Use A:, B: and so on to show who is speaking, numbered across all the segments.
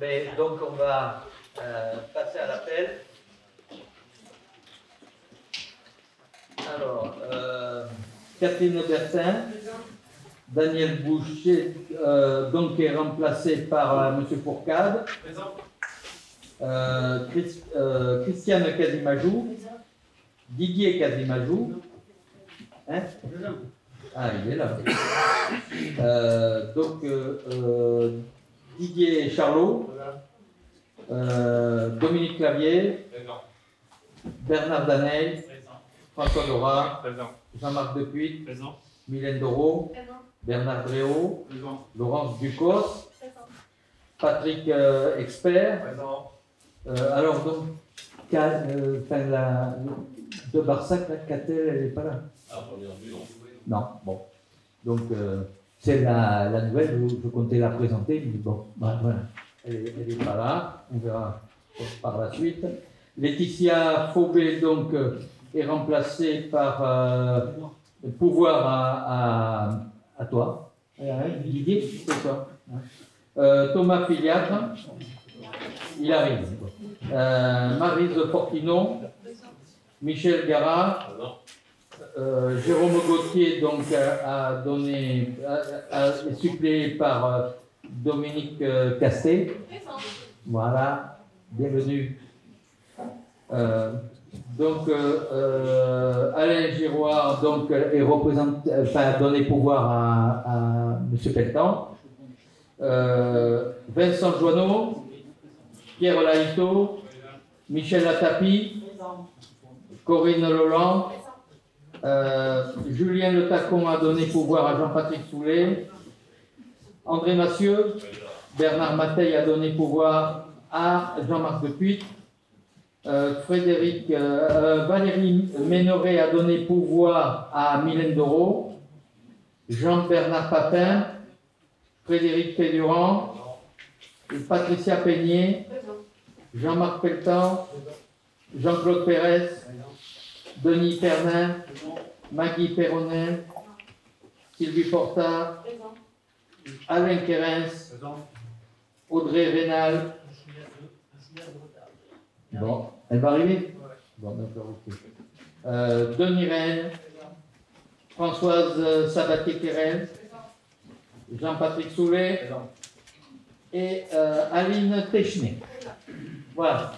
A: Mais donc on va passer à l'appel. Alors, Catherine Bertin, Daniel Boucher, donc est remplacé par M. Fourcade. Christiane Casimajou, Didier Casimajou. Hein? Ah, il est là. Donc, Didier Charlot, Dominique Clavier, Bernard Daney, François Dora, Jean-Marc Depuy, Mylène Doro, Bernard Dréau, Laurence Ducos, Patrick Expert. Alors, donc, de Barsac, la Catel, elle n'est pas là. Non, bon. Donc, c'est la nouvelle, je comptais la présenter, mais bon, voilà. Elle n'est pas là, on verra par la suite. Laetitia Faubé, donc, est remplacée par Pouvoir à toi. Didier, c'est toi. Thomas Filiatre, il arrive. Maryse Fortinon, Michel Garat, Jérôme Gauthier donc a suppléé par Dominique Castet. Voilà, bienvenue. Donc Alain Giroir donc est représenté, a donné pouvoir à M. Pelletan. Vincent Joanneau, Pierre Laïto, Michel Latapi, Corinne Loland, Julien Le Tacon a donné pouvoir à Jean-Patrick Soulet, André Massieu, Bernard Mateil a donné pouvoir à Jean-Marc Depuy, Valérie Ménoré a donné pouvoir à Mylène Doro, Jean-Bernard Papin, Frédéric Pédurand, Patricia Peigné, Jean-Marc Pelletan, Jean-Claude Pérez, Denis Pernin, Maggie Perronin, Sylvie Porta, Alain Quérens, Audrey Rénal. Bon, elle va arriver? Bon, d'accord, ok. Denis Rennes, Françoise Sabatier-Quérel, Jean-Patrick Soulet et Aline Techné. Voilà.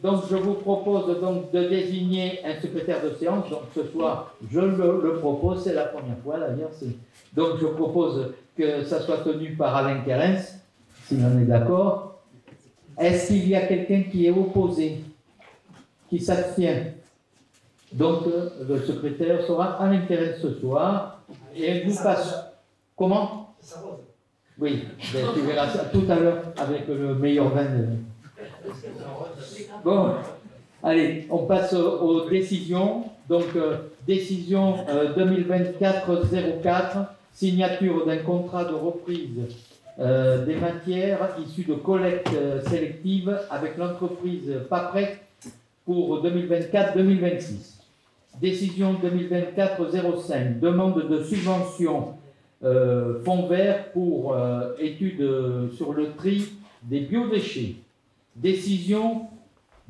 A: Donc, je vous propose donc de désigner un secrétaire de séance. Donc, ce soir, je le propose, c'est la première fois d'ailleurs. Donc, je propose que ça soit tenu par Alain Quérens, si on est d'accord. Est-ce qu'il y a quelqu'un qui est opposé, qui s'abstient? Donc, le secrétaire sera Alain Quérens ce soir. Et nous passons. Comment? Oui, ben, tu verras ça tout à l'heure avec le meilleur vin. Bon, allez, on passe aux décisions. Donc, décision 2024-04, signature d'un contrat de reprise des matières issues de collecte sélective avec l'entreprise Paprec pour 2024-2026. Décision 2024-05, demande de subvention fonds vert pour études sur le tri des biodéchets. Décision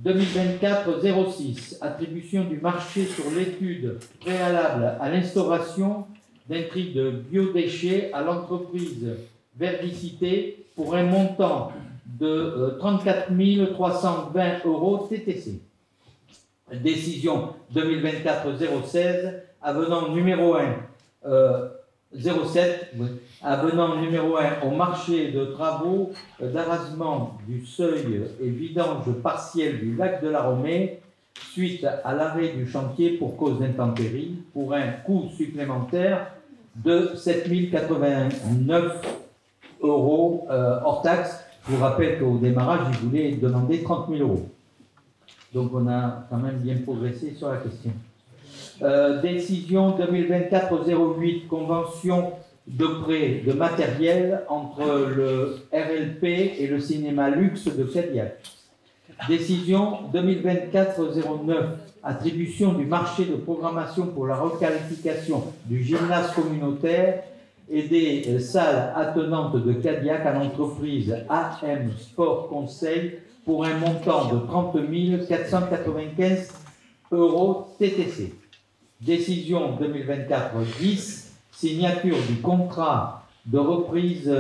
A: 2024-06, attribution du marché sur l'étude préalable à l'instauration d'un tri de biodéchets à l'entreprise Verdicité pour un montant de 34 320 € TTC. Décision 2024-016, avenant numéro 1, 07, avenant numéro 1 au marché de travaux d'arasement du seuil et vidange partiel du lac de la Romée suite à l'arrêt du chantier pour cause d'intempéries pour un coût supplémentaire de 7 089 € hors taxe. Je vous rappelle qu'au démarrage, ils voulaient demander 30 000 €. Donc on a quand même bien progressé sur la question. Décision 2024-08, convention de prêt de matériel entre le RLP et le cinéma luxe de Cadillac. Décision 2024-09, attribution du marché de programmation pour la requalification du gymnase communautaire et des salles attenantes de Cadillac à l'entreprise AM Sport Conseil pour un montant de 30 495 € TTC. Décision 2024-10, signature du contrat de reprise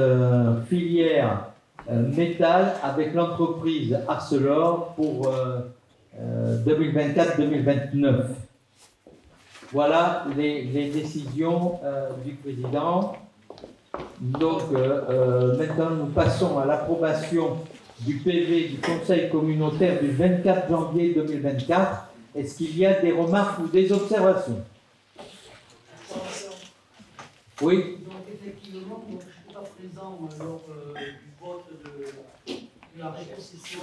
A: filière métal avec l'entreprise Arcelor pour 2024-2029. Voilà les décisions du président. Donc, maintenant, nous passons à l'approbation du PV du Conseil communautaire du 24 janvier 2024. Est-ce qu'il y a des remarques ou des observations? Oui.
B: Donc, effectivement, je ne suis pas présent lors du vote de la rétrocession.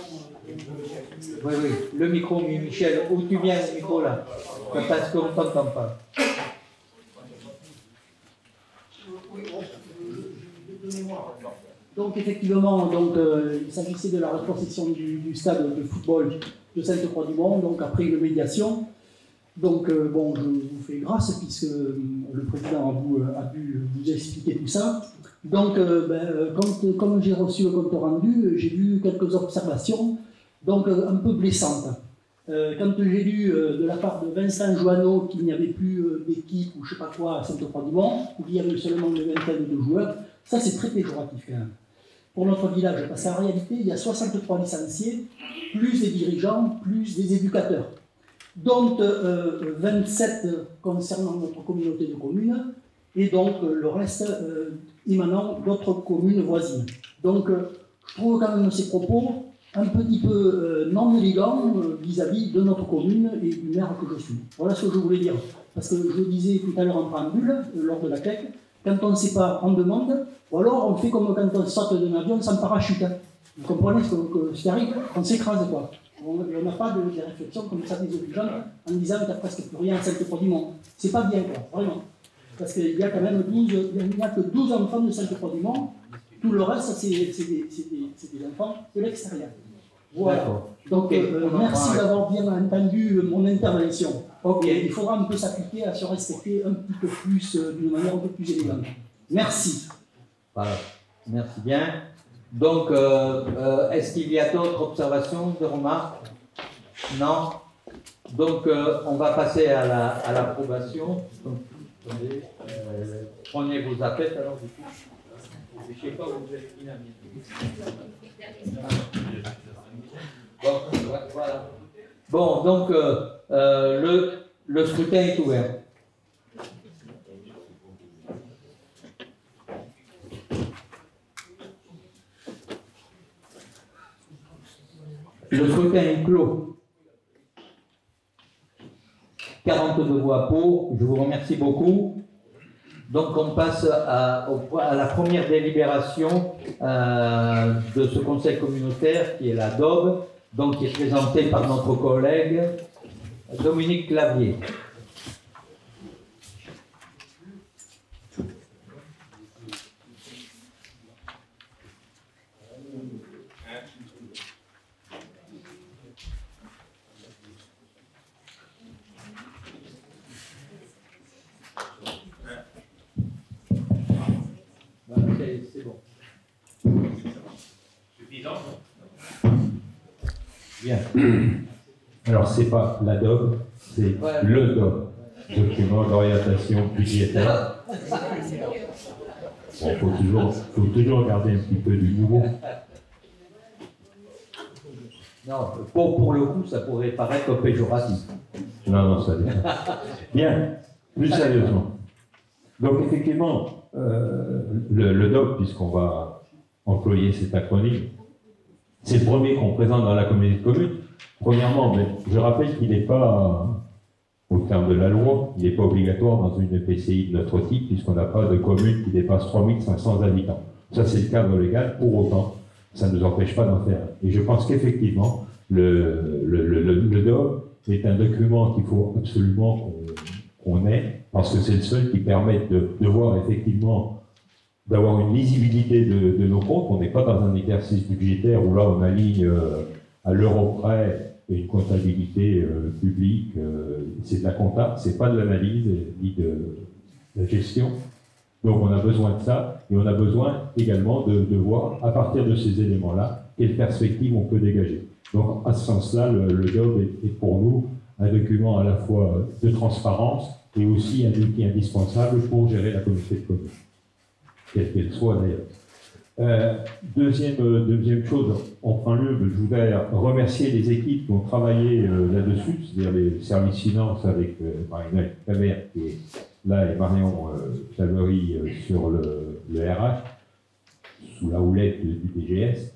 A: Oui, oui, le micro, Michel. Où tu viens, le micro, là? Parce qu'on ne t'entend pas.
B: De mémoire. Donc, effectivement, donc, il s'agissait de la rétrocession du stade de football de Sainte-Croix-du-Mont, donc après une médiation. Donc, bon, je vous fais grâce puisque le président a pu vous expliquer tout ça. Donc, comme j'ai reçu le compte rendu, j'ai vu quelques observations, donc un peu blessantes. Quand j'ai lu de la part de Vincent Joanneau qu'il n'y avait plus d'équipe ou je ne sais pas quoi à Sainte-Croix-du-Mont, qu'il y avait seulement une vingtaine de joueurs, ça c'est très péjoratif quand même. Pour notre village, parce qu'en réalité, il y a 63 licenciés, plus des dirigeants, plus des éducateurs, dont 27 concernant notre communauté de communes, et donc le reste émanant d'autres communes voisines. Donc je trouve quand même ces propos un petit peu non élégants vis-à-vis de notre commune et du maire que je suis. Voilà ce que je voulais dire. Parce que je disais tout à l'heure en préambule, lors de la CLEC, quand on ne sait pas, on demande, ou alors on fait comme quand on saute d'un avion sans parachute. Vous comprenez ce qui arrive? On s'écrase, quoi. On n'a pas des réflexions comme ça désobligeantes en disant qu'il n'y a presque plus rien à Sainte-Croix-du-Mont. C'est pas bien, quoi, vraiment. Parce qu'il y a quand même 12, il n'y a que 12 enfants de Sainte-Croix-du-Mont. Tout le reste, c'est des enfants de l'extérieur. Voilà. Donc, merci d'avoir bien entendu mon intervention. Ok, il faudra un peu s'appliquer à se respecter un petit peu plus, d'une manière un peu plus élégante. Merci.
A: Voilà. Merci bien. Donc, est-ce qu'il y a d'autres observations, de remarques? Non. Donc, on va passer à l'approbation. Attendez, prenez vos appels alors du coup. Je ne sais pas où vous êtes dynamique. Bon, voilà. Bon, donc le scrutin est ouvert. Le scrutin est clos. 42 voix pour. Je vous remercie beaucoup. Donc on passe à la première délibération de ce conseil communautaire qui est la DOB, donc qui est présentée par notre collègue Dominique Clavier. C'est bon.
C: Bien. Alors, c'est pas la DOB, c'est le DOB, document d'orientation budgétaire. Bon, faut toujours garder un petit peu du nouveau.
A: Non, pour le coup, ça pourrait paraître péjoratif.
C: Non, ça dépend. Bien, plus sérieusement. Donc, effectivement, le DOB, puisqu'on va employer cet acronyme, c'est le premier qu'on présente dans la communauté de communes. Premièrement, je rappelle qu'il n'est pas, au terme de la loi, il n'est pas obligatoire dans une EPCI de notre type, puisqu'on n'a pas de commune qui dépasse 3500 habitants. Ça, c'est le cadre légal. Pour autant, ça ne nous empêche pas d'en faire. Et je pense qu'effectivement, le DOB est un document qu'il faut absolument qu'on ait, parce que c'est le seul qui permet de voir effectivement, d'avoir une lisibilité de nos comptes. On n'est pas dans un exercice budgétaire où là on aligne à l'euro près une comptabilité publique. C'est de la compta, c'est pas de l'analyse ni de la gestion. Donc on a besoin de ça, et on a besoin également de voir, à partir de ces éléments-là, quelles perspectives on peut dégager. Donc à ce sens-là, le DOB est pour nous un document à la fois de transparence et aussi un outil indispensable pour gérer la communauté de communes, quelle qu'elle soit d'ailleurs. Deuxième chose, en premier lieu, je voudrais remercier les équipes qui ont travaillé là-dessus, c'est-à-dire les services finances avec Marie-Noël Clavert qui est là et Marion Claverie sur le RH, sous la houlette du DGS.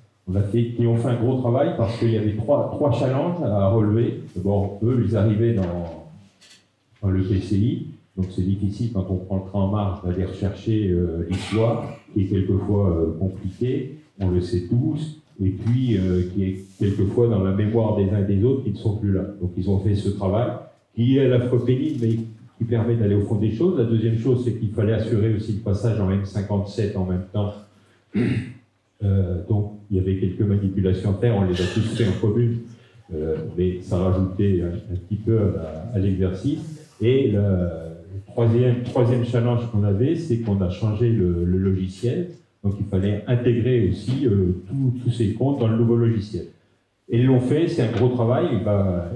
C: Qui ont fait un gros travail parce qu'il y avait trois challenges à relever. D'abord, eux, ils arrivaient dans le PCI, donc c'est difficile quand on prend le train en marche d'aller rechercher l'histoire, qui est quelquefois compliquée, on le sait tous, et puis qui est quelquefois dans la mémoire des uns et des autres qui ne sont plus là. Donc ils ont fait ce travail, qui est à la fois pénible, mais qui permet d'aller au fond des choses. La deuxième chose, c'est qu'il fallait assurer aussi le passage en M57 en même temps. Donc, il y avait quelques manipulations à faire, on les a tous fait en commune, mais ça rajoutait un petit peu à l'exercice. Et le troisième challenge qu'on avait, c'est qu'on a changé le logiciel, donc il fallait intégrer aussi tous ces comptes dans le nouveau logiciel. Et ils l'ont fait, c'est un gros travail,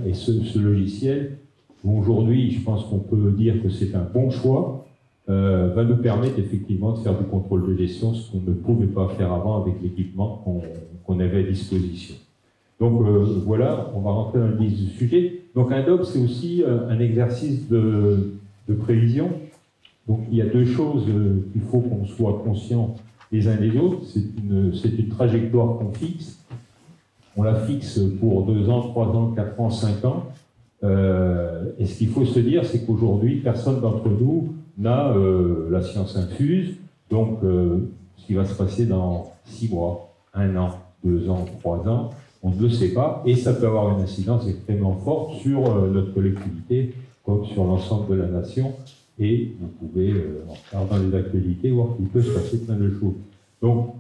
C: et ce logiciel, aujourd'hui, je pense qu'on peut dire que c'est un bon choix, va nous permettre effectivement de faire du contrôle de gestion, ce qu'on ne pouvait pas faire avant avec l'équipement qu'on avait à disposition. Donc voilà, on va rentrer dans le vif du sujet. Donc un DOB, c'est aussi un exercice de prévision. Donc il y a deux choses qu'il faut qu'on soit conscient les uns des autres. C'est une trajectoire qu'on fixe. On la fixe pour 2 ans, 3 ans, 4 ans, 5 ans. Et ce qu'il faut se dire, c'est qu'aujourd'hui, personne d'entre nous n'a la science infuse, donc ce qui va se passer dans 6 mois, 1 an, 2 ans, 3 ans, on ne le sait pas, et ça peut avoir une incidence extrêmement forte sur notre collectivité, comme sur l'ensemble de la nation, et vous pouvez, en regardant les actualités, voir qu'il peut se passer plein de choses. Donc,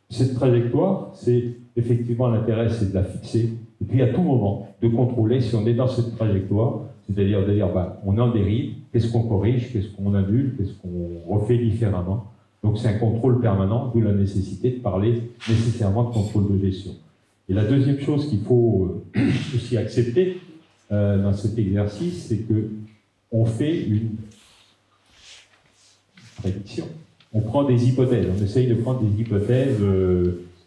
C: cette trajectoire, c'est effectivement l'intérêt, c'est de la fixer, et puis à tout moment, de contrôler si on est dans cette trajectoire, c'est-à-dire de dire, on en dérive, qu'est-ce qu'on corrige, qu'est-ce qu'on annule, qu'est-ce qu'on refait différemment. Donc c'est un contrôle permanent, d'où la nécessité de parler nécessairement de contrôle de gestion. Et la deuxième chose qu'il faut aussi accepter dans cet exercice, c'est qu'on fait une prédiction. On prend des hypothèses, on essaye de prendre des hypothèses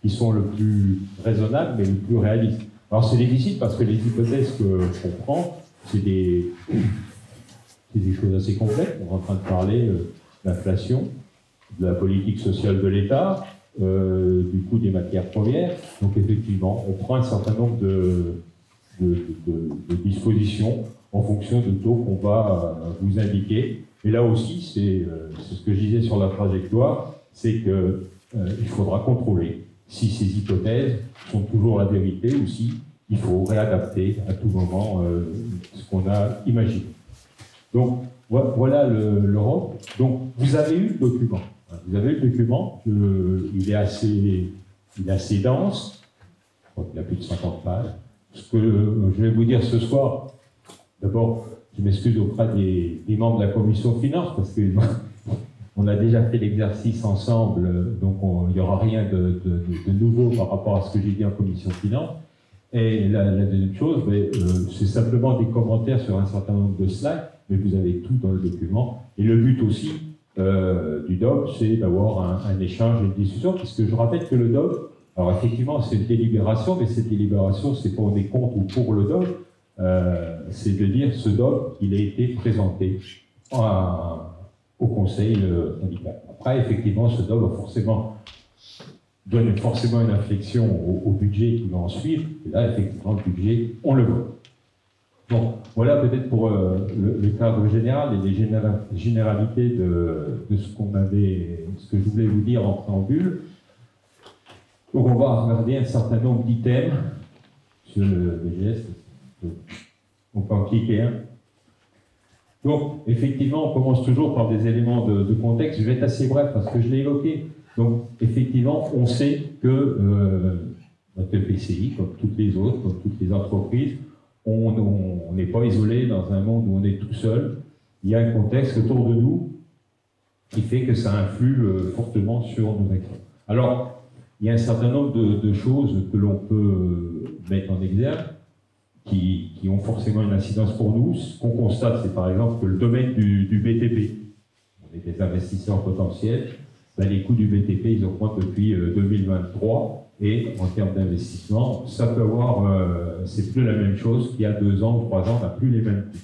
C: qui sont le plus raisonnables, mais le plus réalistes. Alors c'est difficile parce que les hypothèses qu'on prend, c'est des choses assez complexes. On est en train de parler de l'inflation, de la politique sociale de l'État, du coût des matières premières. Donc effectivement, on prend un certain nombre de dispositions en fonction de taux qu'on va vous indiquer. Et là aussi, c'est ce que je disais sur la trajectoire, c'est qu'il faudra contrôler si ces hypothèses sont toujours la vérité ou si il faut réadapter à tout moment ce qu'on a imaginé. Donc, voilà l'Europe. Donc, vous avez eu le document. Vous avez eu le document. Il est assez dense. Je crois qu'il a plus de 50 pages. Ce que je vais vous dire ce soir, d'abord, je m'excuse auprès des membres de la commission finance, parce qu'on a déjà fait l'exercice ensemble, donc il n'y aura rien de nouveau par rapport à ce que j'ai dit en commission finance. Et la deuxième chose, c'est simplement des commentaires sur un certain nombre de slides, mais vous avez tout dans le document. Et le but aussi du DOB, c'est d'avoir un échange et une discussion, puisque je rappelle que le DOB, alors effectivement, c'est une délibération, mais cette délibération, c'est pas on est contre ou pour le DOB, c'est de dire ce DOB, il a été présenté au conseil syndical. Après, effectivement, ce DOB donne forcément une inflexion au budget qui va en suivre, et là, effectivement, le budget, on le voit. Donc, voilà peut-être pour le cadre général et les généralités de ce que je voulais vous dire en préambule. Donc, on va regarder un certain nombre d'items sur le BGS. On peut en cliquer un. Donc, effectivement, on commence toujours par des éléments de contexte. Je vais être assez bref parce que je l'ai évoqué. Donc, effectivement, on sait que notre PCI, comme toutes les autres, comme toutes les entreprises, on n'est pas isolé dans un monde où on est tout seul. Il y a un contexte autour de nous qui fait que ça influe fortement sur nos actions. Alors, il y a un certain nombre de choses que l'on peut mettre en exergue qui ont forcément une incidence pour nous. Ce qu'on constate, c'est par exemple que le domaine du BTP, on est des investisseurs potentiels, ben, les coûts du BTP, ils augmentent depuis 2023, et en termes d'investissement, ça peut avoir, c'est plus la même chose qu'il y a 2 ans ou 3 ans, on n'a plus les mêmes coûts.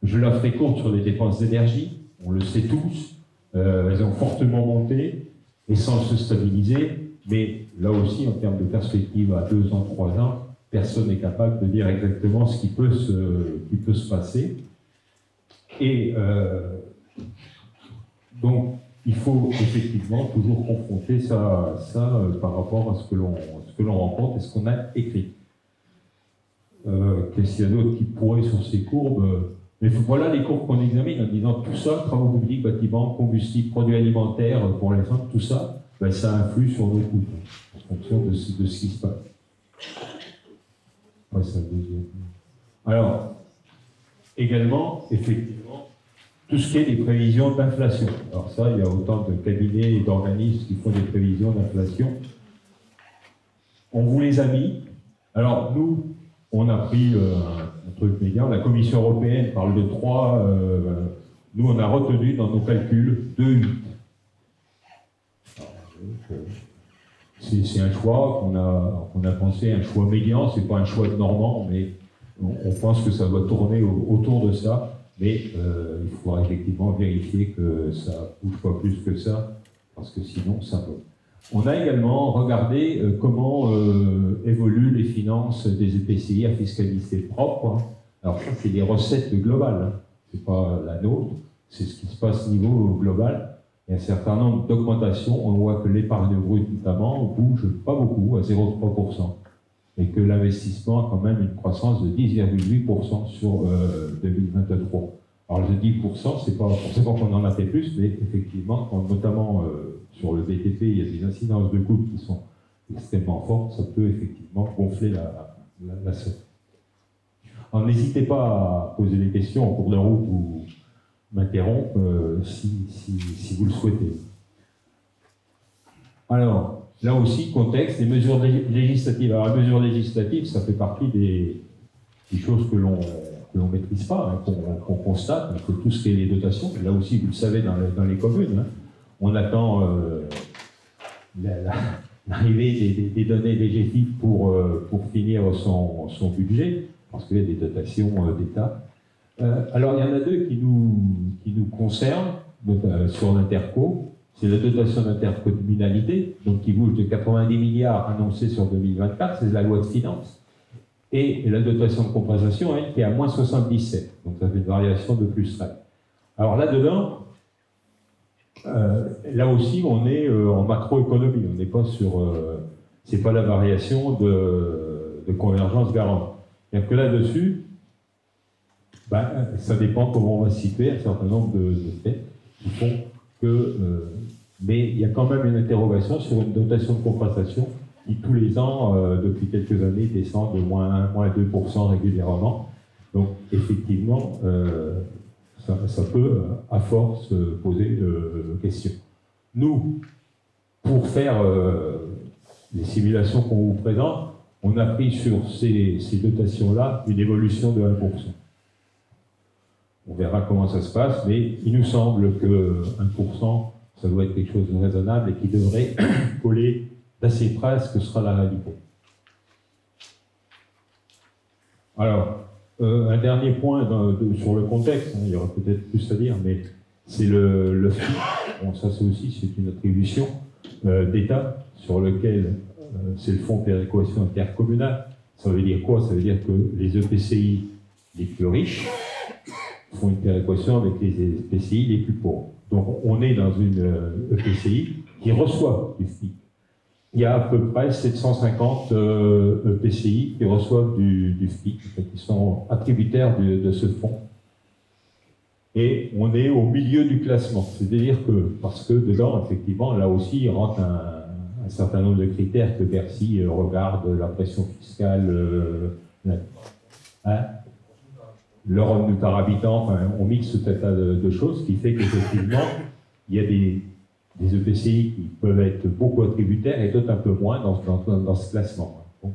C: Je la ferai courte sur les dépenses d'énergie, on le sait tous, elles ont fortement monté, et sans se stabiliser, mais là aussi, en termes de perspective à 2 ans, 3 ans, personne n'est capable de dire exactement ce qui peut se passer. Et donc, il faut effectivement toujours confronter ça par rapport à ce que l'on rencontre et ce qu'on a écrit. Qu'est-ce qu'il y a d'autre qui pourrait sur ces courbes? Mais voilà les courbes qu'on examine en disant tout ça, travaux publics, bâtiments, combustibles, produits alimentaires, pour l'exemple, tout ça, ben, ça influe sur nos coûts en fonction de ce qui se passe. Ouais, ça, alors, également, effectivement, tout ce qui est des prévisions d'inflation. Alors ça, il y a autant de cabinets et d'organismes qui font des prévisions d'inflation. On vous les a mis. Alors nous, on a pris un truc médian. La Commission européenne parle de 3. Nous, on a retenu dans nos calculs 2,8. C'est un choix qu'on a pensé, un choix médian. C'est pas un choix de Normand, mais on pense que ça va tourner autour de ça. Mais il faudra effectivement vérifier que ça ne bouge pas plus que ça, parce que sinon, ça peut. On a également regardé comment évoluent les finances des EPCI à fiscalité propre. Alors ça, c'est les recettes globales, hein. C'est pas la nôtre, c'est ce qui se passe au niveau global. Il y a un certain nombre d'augmentations. On voit que l'épargne brute, notamment, bouge pas beaucoup, à 0,3%. Et que l'investissement a quand même une croissance de 10,8% sur 2023. Alors le 10%, c'est pas forcément qu'on en a fait plus, mais effectivement, quand, notamment sur le BTP, il y a des incidences de coûts qui sont extrêmement fortes, ça peut effectivement gonfler la somme. Alors n'hésitez pas à poser des questions en cours de route ou m'interrompre si vous le souhaitez. Alors, là aussi, contexte, les mesures législatives. Alors, les mesures législatives, ça fait partie des choses que l'on ne maîtrise pas, hein, qu'on constate, que tout ce qui est les dotations. Là aussi, vous le savez, dans les communes, hein, on attend l'arrivée des données des GFIP pour finir son budget, parce qu'il y a des dotations d'État. Alors, il y en a 2 qui nous concernent sur l'interco. C'est la dotation d'intercommunalité, donc qui bouge de 90 milliards annoncés sur 2024, c'est la loi de finances. Et la dotation de compensation, elle, qui est à moins 77. Donc ça fait une variation de plus 5. Alors là-dedans, là aussi, on est en macroéconomie. On n'est pas sur... c'est pas la variation de convergence garante. C'est-à-dire que là-dessus, ben, ça dépend comment on va se situer, un certain nombre de faits qui font que... mais il y a quand même une interrogation sur une dotation de compensation qui, tous les ans, depuis quelques années, descend de moins 2% régulièrement. Donc, effectivement, ça peut, à force, poser question. Nous, pour faire les simulations qu'on vous présente, on a pris sur ces dotations-là une évolution de 1%. On verra comment ça se passe, mais il nous semble que 1%, ça doit être quelque chose de raisonnable et qui devrait coller d'assez près à ce que sera la réalité. Alors, un dernier point sur le contexte, hein, il y aura peut-être plus à dire, mais c'est le FIC. Bon, ça c'est une attribution d'État sur lequel c'est le fonds péréquation intercommunal. Ça veut dire quoi? Ça veut dire que les EPCI les plus riches font une péréquation avec les EPCI les plus pauvres. Donc on est dans une EPCI qui reçoit du FIC. Il y a à peu près 750 EPCI qui reçoivent du FIC, qui sont attributaires de ce fonds. Et on est au milieu du classement. C'est-à-dire que, parce que dedans, effectivement, là aussi, il rentre un certain nombre de critères que Bercy regarde, la pression fiscale, le revenu par habitant, enfin, on mixe tout un tas de choses qui fait qu'effectivement, il y a des EPCI qui peuvent être beaucoup attributaires et d'autres un peu moins dans ce classement. Bon.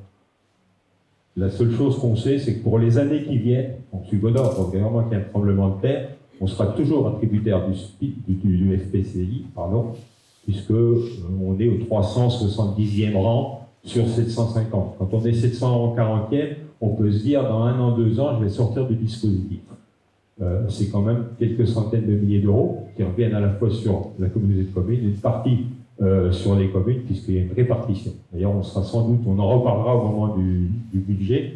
C: La seule chose qu'on sait, c'est que pour les années qui viennent, en Subodor, donc vraiment qu'il y a un tremblement de terre, on sera toujours attributaire du FPCI, puisque on est au 370e rang sur 750. Quand on est 740e, on peut se dire dans 1 an, 2 ans, je vais sortir du dispositif. C'est quand même quelques centaines de milliers d'euros qui reviennent à la fois sur la communauté de communes, une partie sur les communes, puisqu'il y a une répartition. D'ailleurs, on en reparlera au moment du budget,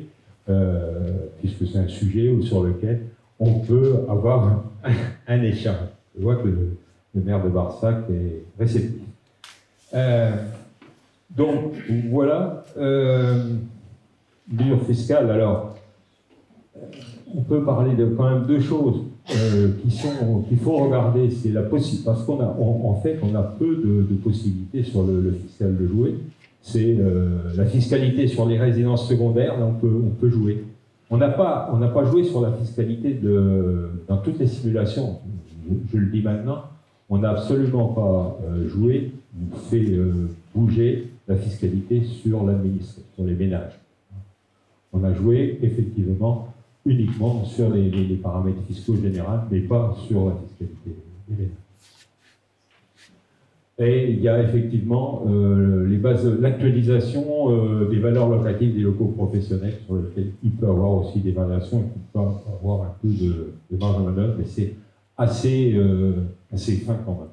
C: puisque c'est un sujet sur lequel on peut avoir un échange. Je vois que le maire de Barsac est réceptif. Donc, voilà. Mesures fiscales, alors, on peut parler de quand même 2 choses qu'il faut regarder. C'est la possibilité, parce qu'en fait, on a peu de possibilités sur le fiscal de jouer. C'est la fiscalité sur les résidences secondaires, là on peut jouer. On n'a pas joué sur la fiscalité dans toutes les simulations, je le dis maintenant, on n'a absolument pas joué ou fait bouger la fiscalité sur l'administration, sur les ménages. On a joué effectivement uniquement sur les paramètres fiscaux généraux, mais pas sur la fiscalité des ménages. Et il y a effectivement l'actualisation des valeurs locatives des locaux professionnels, sur lesquels il peut y avoir aussi des variations et qu'il peut avoir un peu de marge de manœuvre, mais c'est assez fin quand même.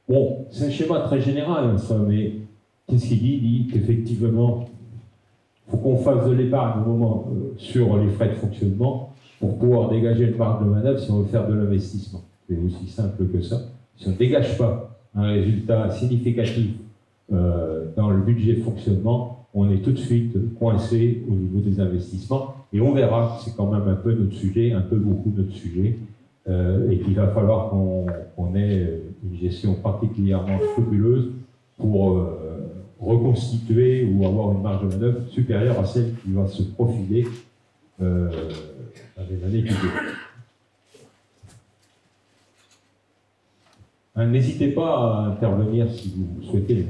C: Bon, c'est un schéma très général, ça, mais qu'est-ce qu'il dit? Il dit qu'effectivement, il faut qu'on fasse de l'épargne au moment sur les frais de fonctionnement pour pouvoir dégager une marge de manœuvre si on veut faire de l'investissement. C'est aussi simple que ça. Si on ne dégage pas un résultat significatif dans le budget de fonctionnement, on est tout de suite coincé au niveau des investissements. Et on verra, c'est quand même un peu notre sujet, un peu beaucoup notre sujet, et qu'il va falloir qu'on ait une gestion particulièrement scrupuleuse pour reconstituer ou avoir une marge de manœuvre supérieure à celle qui va se profiler dans les années qui viennent. N'hésitez pas à intervenir si vous souhaitez.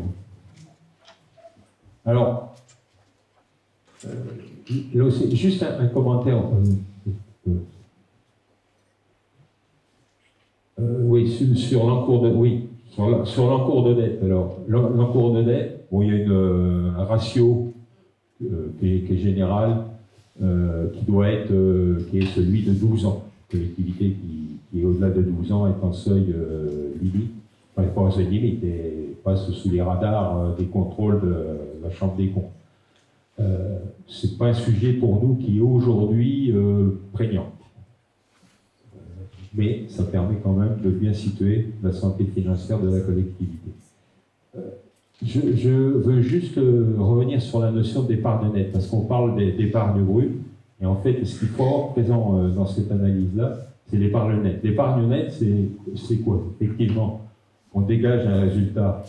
C: Alors, là aussi, juste un commentaire. Oui, sur l'encours de, oui, sur l'encours de dette. Alors, l'encours de dette, bon, il y a un ratio qui est général, qui doit être, qui est celui de 12 ans. Collectivité qui est au-delà de 12 ans est en seuil limite, enfin pas en seuil limite, et passe sous les radars des contrôles de la Chambre des comptes. C'est pas un sujet pour nous qui est aujourd'hui prégnant. Mais ça permet quand même de bien situer la santé financière de la collectivité. Je veux juste revenir sur la notion d'épargne nette, parce qu'on parle d'épargne brute, et en fait, ce qu'il faut avoir présent dans cette analyse-là, c'est l'épargne nette. L'épargne nette, c'est quoi? Effectivement, on dégage un résultat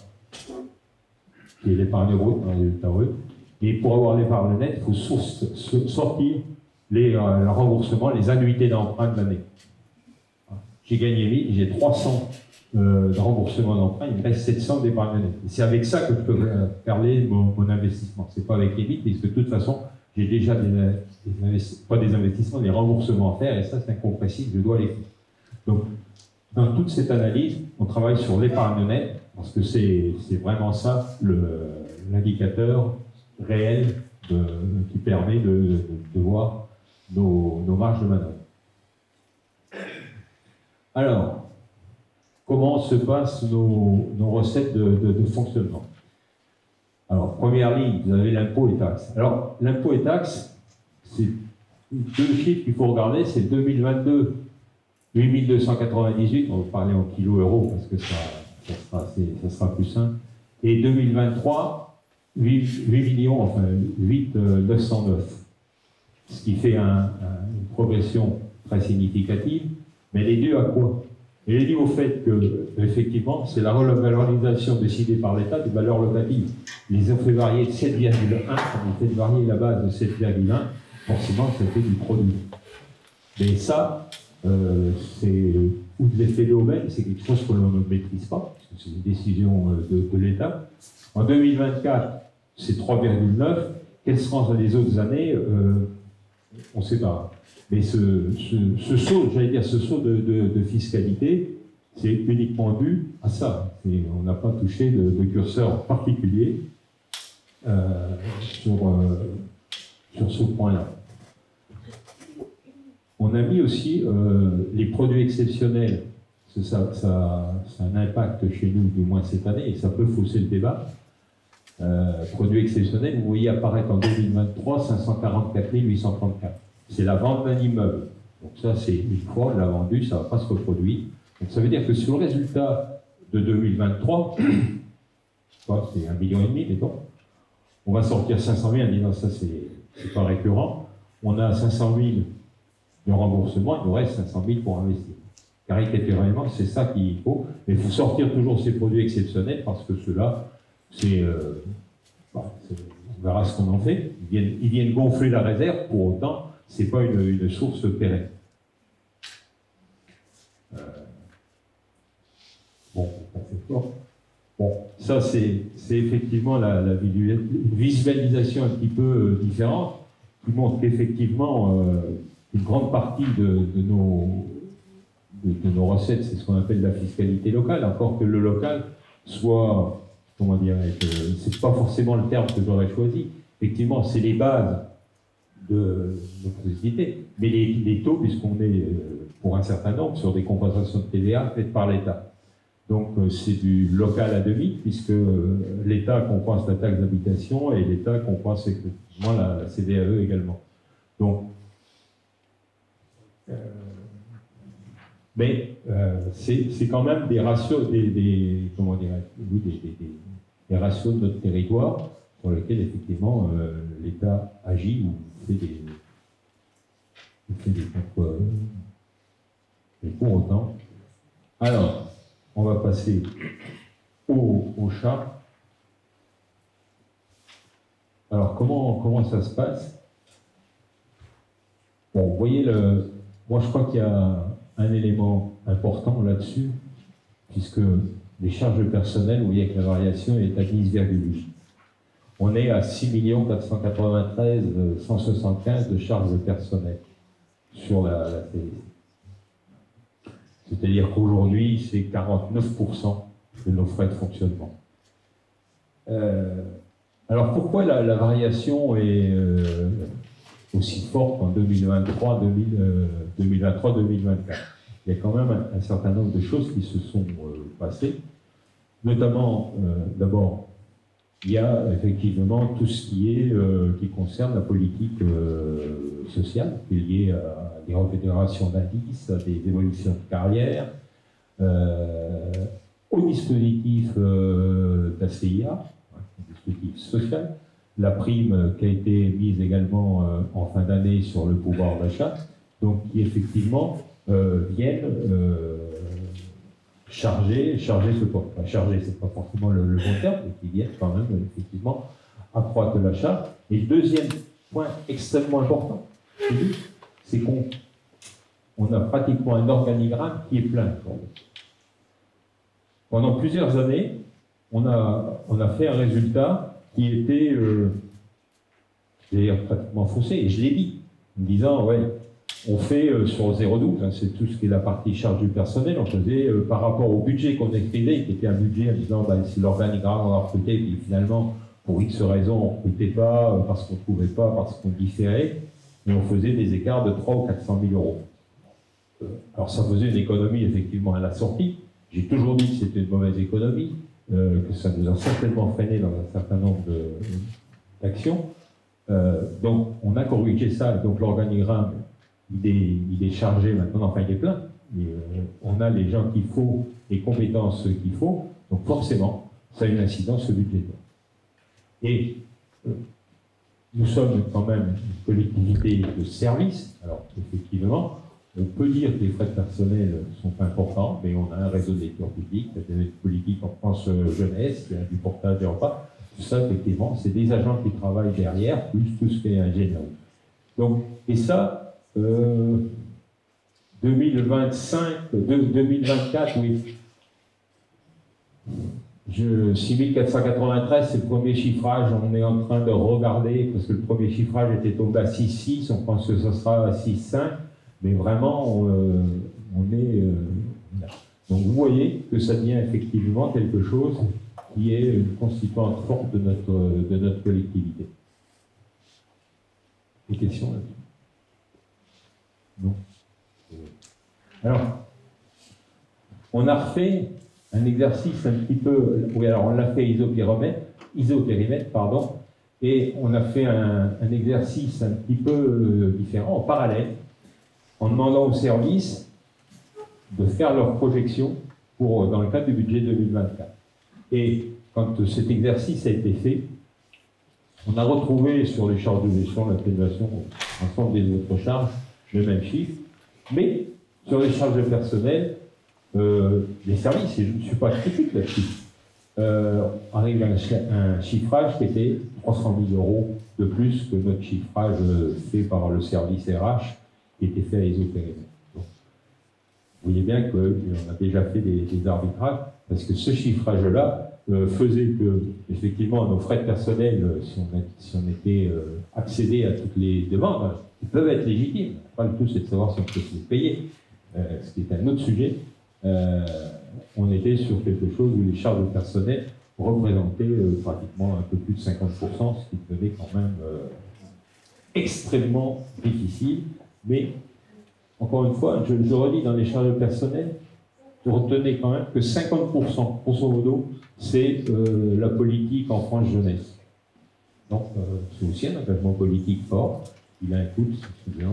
C: qui est l'épargne brute, un résultat brut, et pour avoir l'épargne nette, il faut sortir le remboursement, les annuités d'emprunt de l'année. J'ai gagné 1000, j'ai 300 de remboursement d'emprunt, il me reste 700 d'épargne nette. C'est avec ça que je peux garder mon investissement. C'est pas avec les 1000, parce que de toute façon, j'ai déjà pas des investissements, des remboursements à faire, et ça, c'est incompressible, je dois les faire. Donc, dans toute cette analyse, on travaille sur l'épargne nette, parce que c'est vraiment ça l'indicateur réel qui permet de voir nos marges de manœuvre. Alors, comment se passent nos recettes de fonctionnement? Alors, première ligne, vous avez l'impôt et taxes. Alors, l'impôt et taxes, c'est 2 chiffres qu'il faut regarder, c'est 2022, 8298, on va parler en kilo-euros parce que ça sera plus simple, et 2023, 8 millions, enfin 8,909, ce qui fait une progression très significative, mais elle est due à quoi? Elle est due au fait que, effectivement, c'est la revalorisation décidée par l'État des valeurs locatives. Ils les ont fait varier de 7,1, on fait varier la base de 7,1, forcément, ça fait du produit. Mais ça, c'est ou de l'effet d'aubaine, c'est quelque chose que l'on ne maîtrise pas, parce que c'est une décision de l'État. En 2024, c'est 3,9. Quelles seront dans les autres années on ne sait pas. Mais ce saut, j'allais dire, ce saut de fiscalité, c'est uniquement dû à ça. On n'a pas touché de curseur particulier sur ce point-là. On a mis aussi les produits exceptionnels. Ça a un impact chez nous, du moins cette année, et ça peut fausser le débat. Produits exceptionnels, vous voyez apparaître en 2023 544 834. C'est la vente d'un immeuble. Donc ça, c'est une fois, on l'a vendu, ça ne va pas se reproduire. Donc ça veut dire que sur le résultat de 2023, c'est 1,5 million, mettons, on va sortir 500 000 en disant ça, c'est pas récurrent. On a 500 000 de remboursement, il nous reste 500 000 pour investir. Caricaturalement, c'est ça qu'il faut. Mais il faut sortir toujours ces produits exceptionnels parce que ceux-là, on verra ce qu'on en fait. Ils viennent gonfler la réserve, pour autant, ce n'est pas une source pérenne. Bon, ça c'est effectivement la visualisation un petit peu différente, qui montre qu'effectivement, une grande partie de nos recettes, c'est ce qu'on appelle la fiscalité locale, encore que le local soit, comment dire, c'est pas forcément le terme que j'aurais choisi. Effectivement, c'est les bases de notre société, mais les taux, puisqu'on est pour un certain nombre sur des compensations de TVA faites par l'État. Donc c'est du local à demi, puisque l'État compense la taxe d'habitation et l'État compense effectivement la CVAE également. Donc, mais c'est quand même des ratios, comment des ratios de notre territoire sur lesquels effectivement l'État agit ou fait des contrôles. Et pour autant, alors, on va passer au chat. Alors, comment ça se passe? Bon, vous voyez, moi je crois qu'il y a un élément important là-dessus, puisque les charges personnelles, vous voyez que la variation est à 10,8. On est à 6 493 175 de charges personnelles sur la TVC. C'est-à-dire qu'aujourd'hui, c'est 49% de nos frais de fonctionnement. Alors pourquoi la variation est aussi forte en 2023-2024? Il y a quand même un certain nombre de choses qui se sont passées. Notamment, d'abord, il y a effectivement tout ce qui concerne la politique sociale, qui est lié à des rémunérations d'indices, à des évolutions de carrière, au dispositif d'ACIA, dispositif social, la prime qui a été mise également en fin d'année sur le pouvoir d'achat, donc qui effectivement viennent charger ce point. Enfin, charger, c'est pas forcément le bon terme, mais qui viennent quand même effectivement accroître l'achat. Et le deuxième point extrêmement important, c'est qu'on a pratiquement un organigramme qui est plein. Pendant plusieurs années, on a fait un résultat qui était d'ailleurs pratiquement faussé, et je l'ai dit, en disant, ouais, on fait sur 0,12, hein, c'est tout ce qui est la partie charge du personnel, on faisait par rapport au budget qu'on écrivait, qui était un budget en disant, bah, si l'organigramme on a recruté, puis finalement, pour X raisons, on ne recrutait pas, parce qu'on ne trouvait pas, parce qu'on différait, et on faisait des écarts de 300 ou 400 000 euros. Alors ça faisait une économie effectivement à la sortie. J'ai toujours dit que c'était une mauvaise économie, que ça nous a certainement freiné dans un certain nombre d'actions. Donc on a corrigé ça, donc l'organigramme il est chargé maintenant, enfin il est plein. On a les gens qu'il faut, les compétences qu'il faut, donc forcément ça a une incidence budgétaire. Et nous sommes quand même une collectivité de service, alors effectivement, on peut dire que les frais de personnel sont importants, mais on a un réseau de lecteurs publics, des politiques en France jeunesse, il y a du portage des repas, tout ça, effectivement, c'est des agents qui travaillent derrière, plus tout ce qui est ingénierie. Donc, et ça, 2024, oui. 6493, c'est le premier chiffrage. On est en train de regarder, parce que le premier chiffrage était tombé à 6,6, on pense que ce sera à 6,5, mais vraiment, on est... Donc vous voyez que ça devient effectivement quelque chose qui est une constituante forte de notre collectivité. Des questions là-dessus? Non. Alors, on a refait un exercice un petit peu... Oui, alors on l'a fait isopérimètre, pardon, et on a fait un exercice un petit peu différent, en parallèle, en demandant aux services de faire leurs projections dans le cadre du budget 2024. Et quand cet exercice a été fait, on a retrouvé sur les charges de gestion, l'atténuation, l'ensemble des autres charges, le même chiffre, mais sur les charges de personnel, les services, et je ne suis pas critique là-dessus, arrive à un chiffrage qui était 300 000 € de plus que notre chiffrage fait par le service RH, qui était fait à isopérimètre. Vous voyez bien qu'on a déjà fait des arbitrages, parce que ce chiffrage-là faisait que, effectivement, nos frais de personnel, si on était accédé à toutes les demandes, qui peuvent être légitimes, pas le tout c'est de savoir si on peut se les payer, ce qui est un autre sujet, on était sur quelque chose où les charges de personnel représentaient pratiquement un peu plus de 50%, ce qui devenait quand même extrêmement difficile, mais encore une fois, je redis, dans les charges de personnel, retenez quand même que 50%, grosso modo, c'est la politique en France jeunesse. Donc, c'est aussi un engagement politique fort. Il a un coût, c'est bien.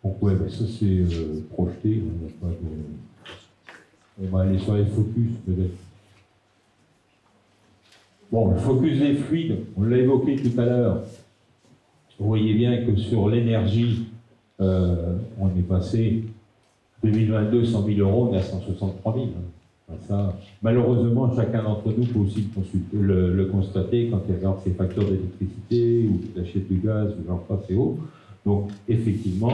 C: Donc, ouais, mais ça, c'est projeté. On va aller sur les focus, peut-être. Bon, le focus des fluides, on l'a évoqué tout à l'heure. Vous voyez bien que sur l'énergie, on est passé 2022, 100 000 €, on est à 163 000. Enfin, ça, malheureusement, chacun d'entre nous peut aussi le constater quand il regarde ses factures d'électricité ou qu'il achète du gaz, ou j'en passe et autres. Donc, effectivement,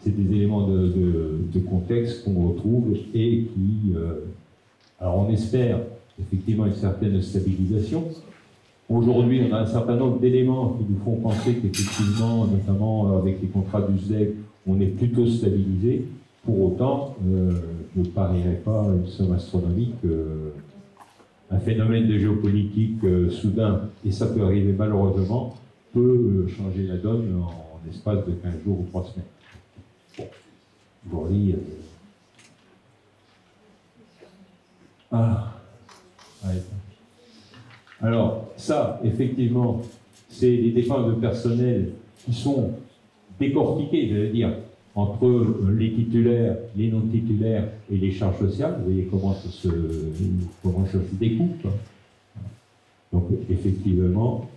C: c'est des éléments de contexte qu'on retrouve et qui... alors, on espère effectivement une certaine stabilisation. Aujourd'hui, on a un certain nombre d'éléments qui nous font penser qu'effectivement, notamment avec les contrats du SDEC, on est plutôt stabilisé. Pour autant, je ne parierais pas une somme astronomique. Un phénomène de géopolitique soudain, et ça peut arriver malheureusement, peut changer la donne en l'espace de 15 jours ou 3 semaines. Bon, aujourd'hui... Ouais. Alors, ça, effectivement, c'est des dépenses de personnel qui sont décortiquées, je veux dire, entre les titulaires, les non-titulaires et les charges sociales. Vous voyez comment ça se découpe. Donc, effectivement,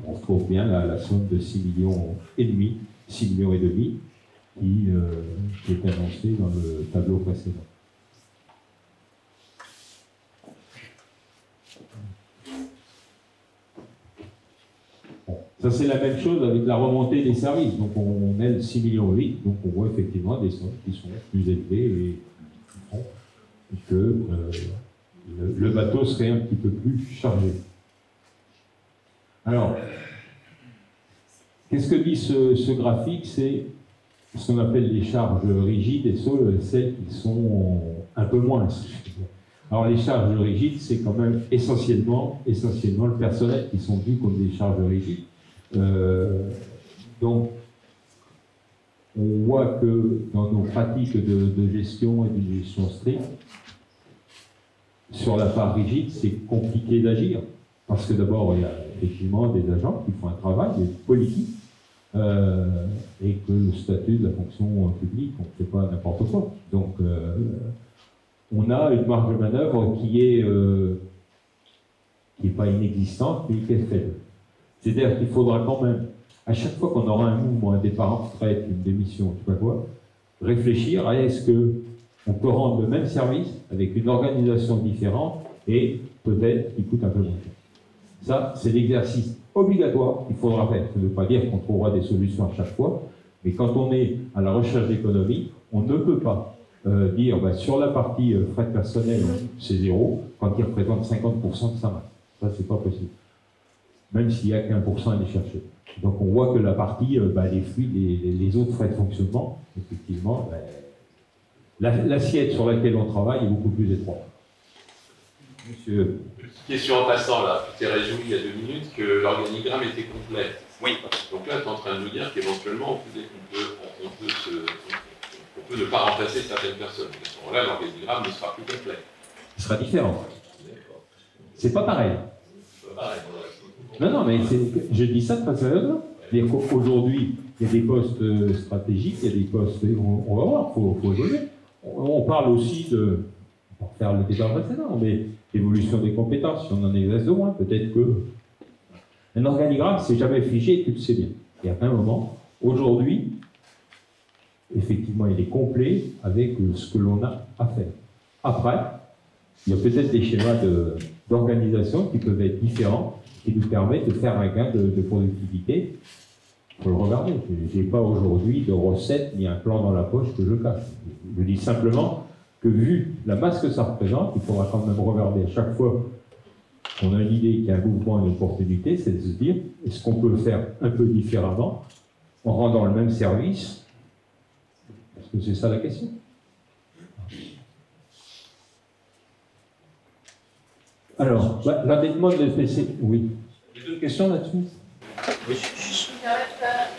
C: on retrouve bien la somme de 6,5 millions, 6,5 millions qui est annoncée dans le tableau précédent. Ça, c'est la même chose avec la remontée des services. Donc, on est 6,8 millions, donc on voit effectivement des sommes qui sont plus élevées et que le bateau serait un petit peu plus chargé. Alors, qu'est-ce que dit ce graphique? C'est ce qu'on appelle les charges rigides et celles qui sont un peu moins. Alors, les charges rigides, c'est quand même essentiellement le personnel qui sont vus comme des charges rigides. Donc, on voit que dans nos pratiques de gestion et de gestion stricte, sur la part rigide, c'est compliqué d'agir. Parce que d'abord, il y a effectivement des agents qui font un travail politique et que le statut de la fonction publique, on ne fait pas n'importe quoi. Donc, on a une marge de manœuvre qui est pas inexistante, mais qui est faible. C'est-à-dire qu'il faudra quand même, à chaque fois qu'on aura un mouvement, un départ en retraite, une démission, je sais pas quoi, réfléchir à est-ce qu'on peut rendre le même service avec une organisation différente et peut-être qui coûte un peu moins cher. Ça, c'est l'exercice obligatoire qu'il faudra faire. Ça ne veut pas dire qu'on trouvera des solutions à chaque fois, mais quand on est à la recherche d'économie, on ne peut pas dire sur la partie frais de personnel, c'est zéro, quand il représente 50% de sa masse. Ça, c'est pas possible. Même s'il n'y a qu'1% à aller chercher. Donc on voit que la partie, les flux, les autres frais de fonctionnement, effectivement, l'assiette sur laquelle on travaille est beaucoup plus étroite. Monsieur.
D: Petite question en passant là, tu t'es réjoui il y a 2 minutes que l'organigramme était complet.
E: Oui.
D: Donc là, tu es en train de nous dire qu'éventuellement, on peut ne pas remplacer certaines personnes. À ce moment-là, l'organigramme ne sera plus complet.
C: Il sera différent. C'est pas pareil.
D: C'est pas pareil.
C: Non, mais je dis ça de façon sérieuse. C'est-à-dire qu'aujourd'hui, il y a des postes stratégiques, il y a des postes. On va voir, il faut évoluer. On parle aussi de. Pour faire le débat précédent, mais évolution des compétences, si on en exerce de moins, peut-être que. Un organigramme, c'est jamais figé, tu le sais bien. Et à un moment, aujourd'hui, effectivement, il est complet avec ce que l'on a à faire. Après, il y a peut-être des schémas d'organisation qui peuvent être différents, qui nous permettent de faire un gain de productivité. Il faut le regarder. Je n'ai pas aujourd'hui de recette ni un plan dans la poche que je cache. Je dis simplement que vu la masse que ça représente, il faudra quand même regarder à chaque fois qu'on a une idée, qu'il y a un mouvement, une opportunité, c'est de se dire, est-ce qu'on peut le faire un peu différemment en rendant le même service? Parce que c'est ça la question. Alors, l'endettement de l'EPC, oui. Il y a d'autres questions là-dessus?
E: Oui.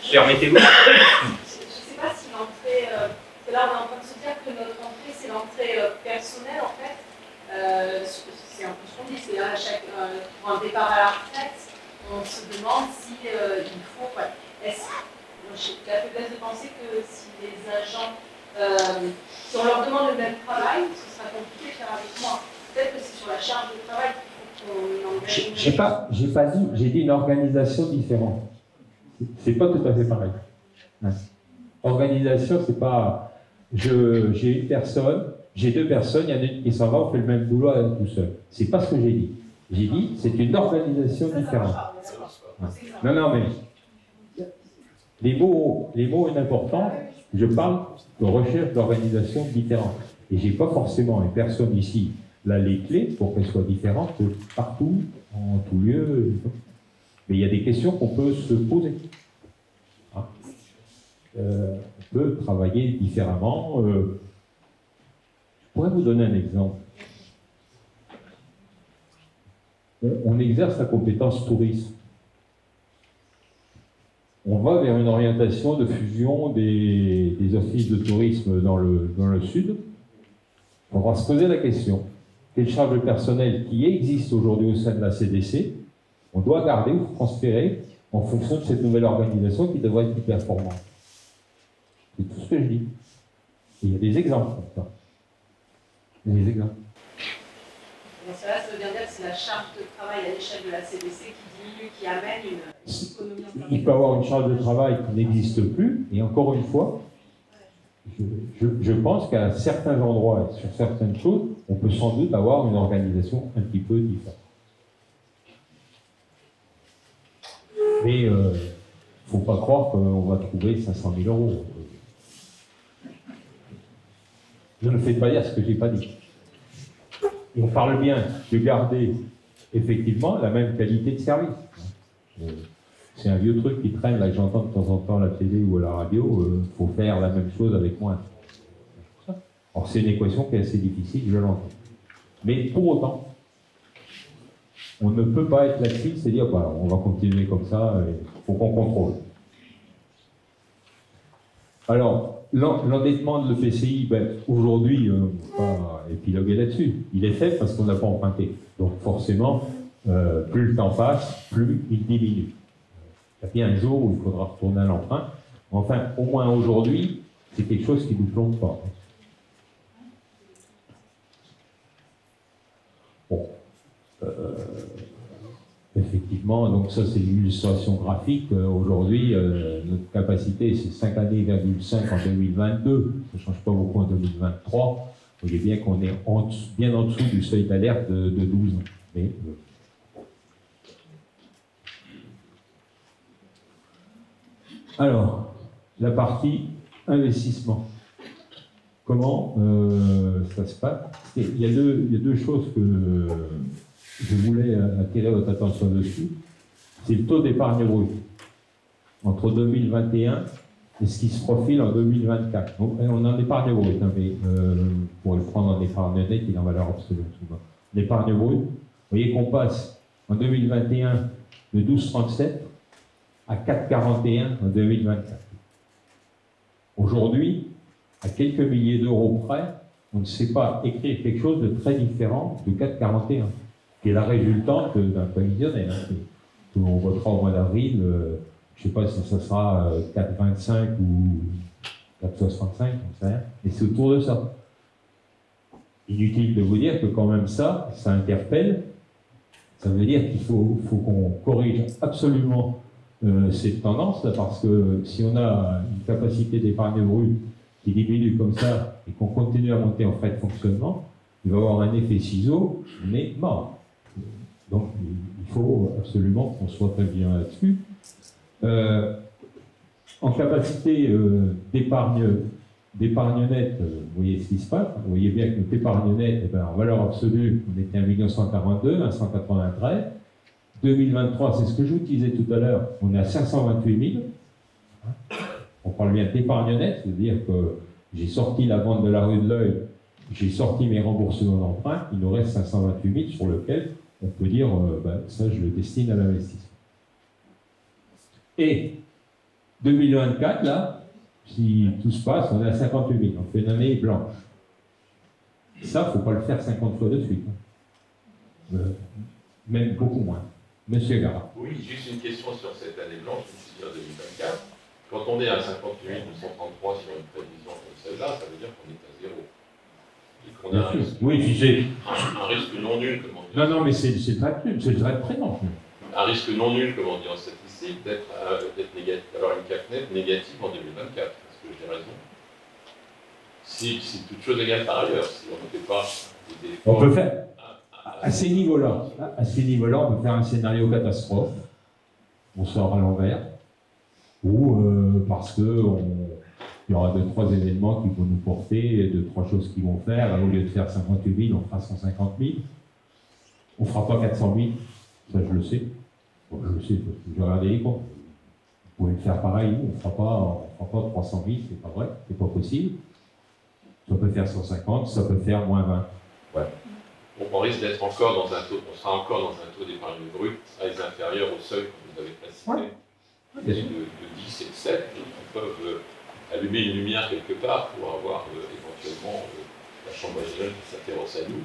F: Je
E: Permettez-vous.
F: ne sais pas si l'entrée, parce que là on est en train de se dire que notre entrée c'est l'entrée personnelle en fait. C'est un peu ce qu'on dit, c'est là pour un départ à la retraite, on se demande si il faut. J'ai la faiblesse de penser que si les agents, si on leur demande le même travail, ce sera compliqué de faire avec moi. Peut-être que c'est sur la charge de travail qu'il faut qu'on engage.
C: J'ai pas dit, j'ai dit une organisation différente. C'est pas tout à fait pareil. Hein. Organisation, c'est pas. J'ai une personne, j'ai 2 personnes, il y en a une qui s'en va, on fait le même boulot à elle tout seul. C'est pas ce que j'ai dit. J'ai dit, c'est une organisation différente. Ouais. Non, mais les mots sont importants. Je parle de recherche d'organisation différente. Et j'ai pas forcément une personne ici, là, les clés pour qu'elles soient différentes partout, en tout lieu. Mais il y a des questions qu'on peut se poser. Hein. On peut travailler différemment. Je pourrais vous donner un exemple. On exerce la compétence tourisme. On va vers une orientation de fusion des offices de tourisme dans le sud. On va se poser la question, quelle charge de personnel qui existe aujourd'hui au sein de la CDC, on doit garder ou transférer en fonction de cette nouvelle organisation qui devrait être plus performante. C'est tout ce que je dis. Et il y a des exemples comme ça. Il y a des exemples.
F: Dans cela, ça veut bien dire que c'est la charge de travail à l'échelle de la CDC qui diminue, qui amène une économie.
C: Il peut y avoir une charge de travail qui n'existe plus, et encore une fois, je pense qu'à certains endroits et sur certaines choses, on peut sans doute avoir une organisation un petit peu différente. Mais il ne faut pas croire qu'on va trouver 500 000 euros. Je ne fais pas dire ce que je n'ai pas dit. Et on parle bien de garder effectivement la même qualité de service. C'est un vieux truc qui traîne, là, que j'entends de temps en temps à la télé ou à la radio, il faut faire la même chose avec moins. Alors c'est une équation qui est assez difficile, je l'entends. Mais pour autant, on ne peut pas être là-dessus, c'est dire, on va continuer comme ça, il faut qu'on contrôle. Alors, l'endettement de l'EPCI, aujourd'hui, on ne peut pas épiloguer là-dessus. Il est fait parce qu'on n'a pas emprunté. Donc forcément, plus le temps passe, plus il diminue. Il y a bien un jour où il faudra retourner à l'emprunt. Enfin, au moins aujourd'hui, c'est quelque chose qui ne nous plombe pas. Bon. Effectivement, donc ça c'est l'illustration graphique. Aujourd'hui, notre capacité c'est 5 années,5 en 2022. Ça ne change pas beaucoup en 2023. Vous voyez bien qu'on est bien en dessous du seuil d'alerte de 12 ans. Mais, Alors, la partie investissement. Comment ça se passe? Il y a deux choses que je voulais attirer votre attention dessus. C'est le taux d'épargne brute entre 2021 et ce qui se profile en 2024. Donc, on en épargne brute, hein, mais pour le prendre en épargne nette, il est en valeur absolue. En épargne brute, vous voyez qu'on passe en 2021 de 12,37 à 4,41 en 2024. Aujourd'hui, à quelques milliers d'euros près, on ne sait pas écrire quelque chose de très différent de 4,41, qui est la résultante d'un prévisionnel. Hein. On votera au mois d'avril, je ne sais pas si ça sera 4,25 ou 4,65, on ne sait rien, mais c'est autour de ça. Inutile de vous dire que quand même ça interpelle. Ça veut dire qu'il faut qu'on corrige absolument cette tendance-là, parce que si on a une capacité d'épargne brute qui diminue comme ça et qu'on continue à monter en frais de fonctionnement, il va y avoir un effet ciseau, mais mort. Donc il faut absolument qu'on soit très bien là-dessus. En capacité d'épargne nette, vous voyez ce qui se passe. Vous voyez bien que notre épargne nette, eh ben, en valeur absolue, on était à 1 142 000, 193. 2023, c'est ce que je vous disais tout à l'heure, on est à 528 000. On parle bien d'épargne nette, c'est-à-dire que j'ai sorti la vente de la rue de l'Œil, j'ai sorti mes remboursements d'emprunt, il nous reste 528 000 sur lequel on peut dire, ça je le destine à l'investissement. Et 2024, là, si tout se passe, on est à 58 000, on fait une année blanche. Ça, il ne faut pas le faire 50 fois de suite. Même beaucoup moins. Monsieur Gara.
D: Oui, juste une question sur cette année blanche, c'est-à-dire 2024. Quand on est à 58 233 sur une prévision comme celle-là, ça veut dire qu'on est à zéro. Et qu'on a un risque,
C: oui,
D: un risque non nul, comme on dit.
C: Non, mais c'est très présent.
D: Un risque non nul, comme on dit en statistique, d'être négatif, avoir une CAC nette négative en 2024. Est-ce que j'ai raison? Si toute chose égale par ailleurs, si on ne fait pas des efforts.
C: On peut faire. À ces niveaux-là, on peut faire un scénario catastrophe. On sort à l'envers. Ou parce qu'il y aura 2-3 événements qui vont nous porter, 2-3 choses qui vont faire. Au lieu de faire 58 000, on fera 150 000. On ne fera pas 400 000. Ça, je le sais. Bon, je le sais, parce que j'ai regardé les comptes. Vous pouvez le faire pareil, on ne fera pas 300 000, c'est pas vrai, c'est pas possible. Ça peut faire 150, ça peut faire moins 20. Ouais.
D: Donc on risque d'être encore dans un taux, on sera encore dans un taux d'épargne brute très inférieur au seuil que vous avez précisé, de 10 et de 7. On peut allumer une lumière quelque part pour avoir éventuellement la chambre régionale qui s'intéresse à nous.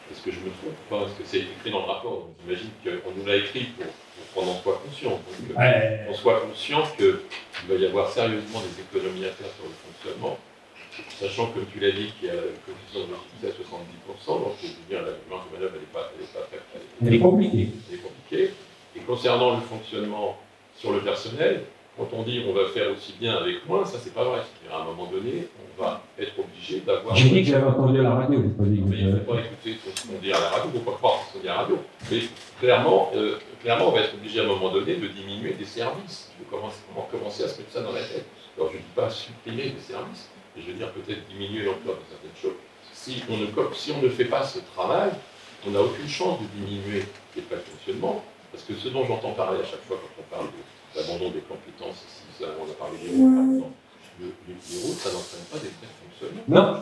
D: Est-ce que je me trompe pas? Est-ce que c'est écrit dans le rapport? J'imagine qu'on nous l'a écrit pour qu'on en soit conscient. On soit conscient qu'il va y avoir sérieusement des économies à faire sur le fonctionnement. Sachant, comme tu l'as dit, qu'il y a une coefficient de mobilité à 70%, donc je veux dire, la marge de manœuvre, elle n'est pas très.
C: Elle est compliquée.
D: Elle est compliquée. Et concernant le fonctionnement sur le personnel, quand on dit on va faire aussi bien avec moins, ça c'est pas vrai. C'est-à-dire à un moment donné, on va être obligé d'avoir.
C: J'ai dit que j'avais entendu à la radio, j'ai pas dit.
D: Mais il ne faut pas écouter ce qu'on dit à la radio, il ne faut pas croire ce qu'on dit à la radio. Mais clairement, on va être obligé à un moment donné de diminuer des services. Je vais commencer à se mettre ça dans la tête. Alors je ne dis pas supprimer des services. Je veux dire peut-être diminuer l'ampleur de certaines choses. Si on ne fait pas ce travail, on n'a aucune chance de diminuer les frais de fonctionnement, parce que ce dont j'entends parler à chaque fois quand on parle d'abandon des compétences, ici, on a parlé des routes par exemple, les routes, ça n'entraîne pas des frais de fonctionnement.
C: Non.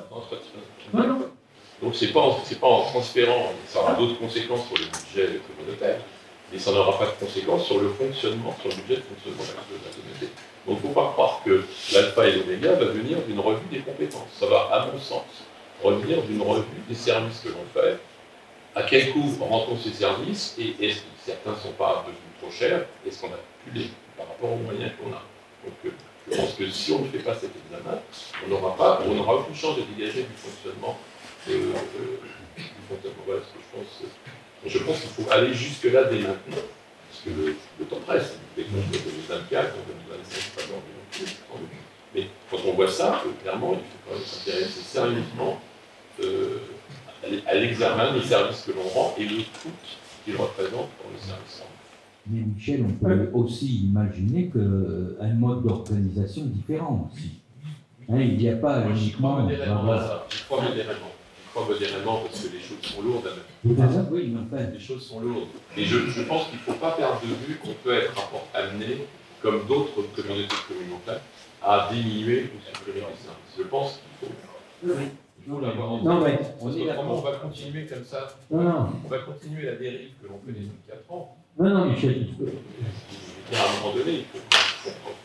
D: Donc c'est pas en transférant, ça aura d'autres conséquences sur le budget communautaire, mais ça n'aura pas de conséquences sur le fonctionnement, sur le budget de fonctionnement de la communauté. Donc il ne faut pas croire que l'alpha et l'oméga va venir d'une revue des compétences. Ça va, à mon sens, revenir d'une revue des services que l'on fait. À quel coût rentrent ces services et est-ce que certains ne sont pas devenus trop chers? Est-ce qu'on a calculé par rapport aux moyens qu'on a? Donc je pense que si on ne fait pas cet examen, on n'aura aucune chance de dégager du fonctionnement. Voilà ce que je pense. Je pense qu'il faut aller jusque-là dès maintenant. Parce que le temps presse, dès qu'on est 2024, en 2025, pas dans le. Mais quand on voit ça, clairement, il faut quand même s'intéresser sérieusement à l'examen des services que l'on rend et le coût qu'ils représentent pour le service rendu.
A: Mais Michel, on peut aussi imaginer qu'un mode d'organisation différent aussi. Hein, il n'y a pas
D: Moi, j'y crois
A: uniquement...
D: modérément à ça. J'y crois modérément. J'y crois modérément parce que les choses sont lourdes.
A: Oui, mais enfin,
D: Les choses sont lourdes. Et je pense qu'il ne faut pas perdre de vue qu'on peut être amené, comme d'autres communautés communautaires, à diminuer ou supprimer les services. Je pense qu'il faut l'avoir en tête.
A: non, mais
D: Parce qu'autrement, on va continuer comme ça.
A: non,
D: On va continuer la dérive que l'on connaît depuis 4 ans.
A: non, Michel.
D: Et à un moment donné, il faut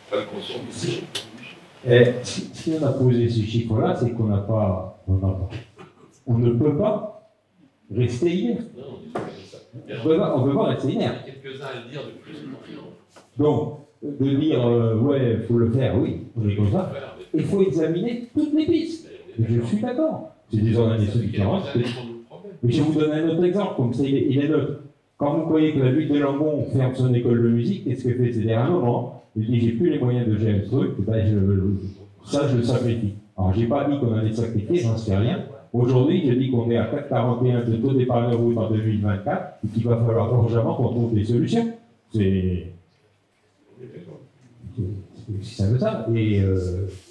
D: prendre conscience de ces choses.
C: Et si on a posé ces chiffres-là, c'est qu'on n'a pas, on ne peut pas rester inerte.
D: Non, on est comme ça.
C: On ne peut pas rester
D: Il y en
C: inerte.
D: a quelques-uns à le dire de plus en plus.
C: Donc, de dire, ouais, il faut le faire, oui, on est comme ça. Il faut examiner toutes les pistes. Et je suis d'accord. C'est des organisations différentes. Mais je vous donne un autre exemple, comme ça il est neutre. Quand vous croyez que la ville de Langon ferme son école de musique, qu'est-ce qu'elle fait? C'est-à-dire, à un moment, il dit, j'ai plus les moyens de gérer le truc, ben ça je le sacrifie. Alors, j'ai pas dit qu'on allait sacrifier, j'en sais rien. Aujourd'hui, je dis qu'on est à 4,41 de taux d'épargne route en 2024, et qu'il va falloir urgemment qu'on trouve des solutions. C'est aussi simple que ça. Et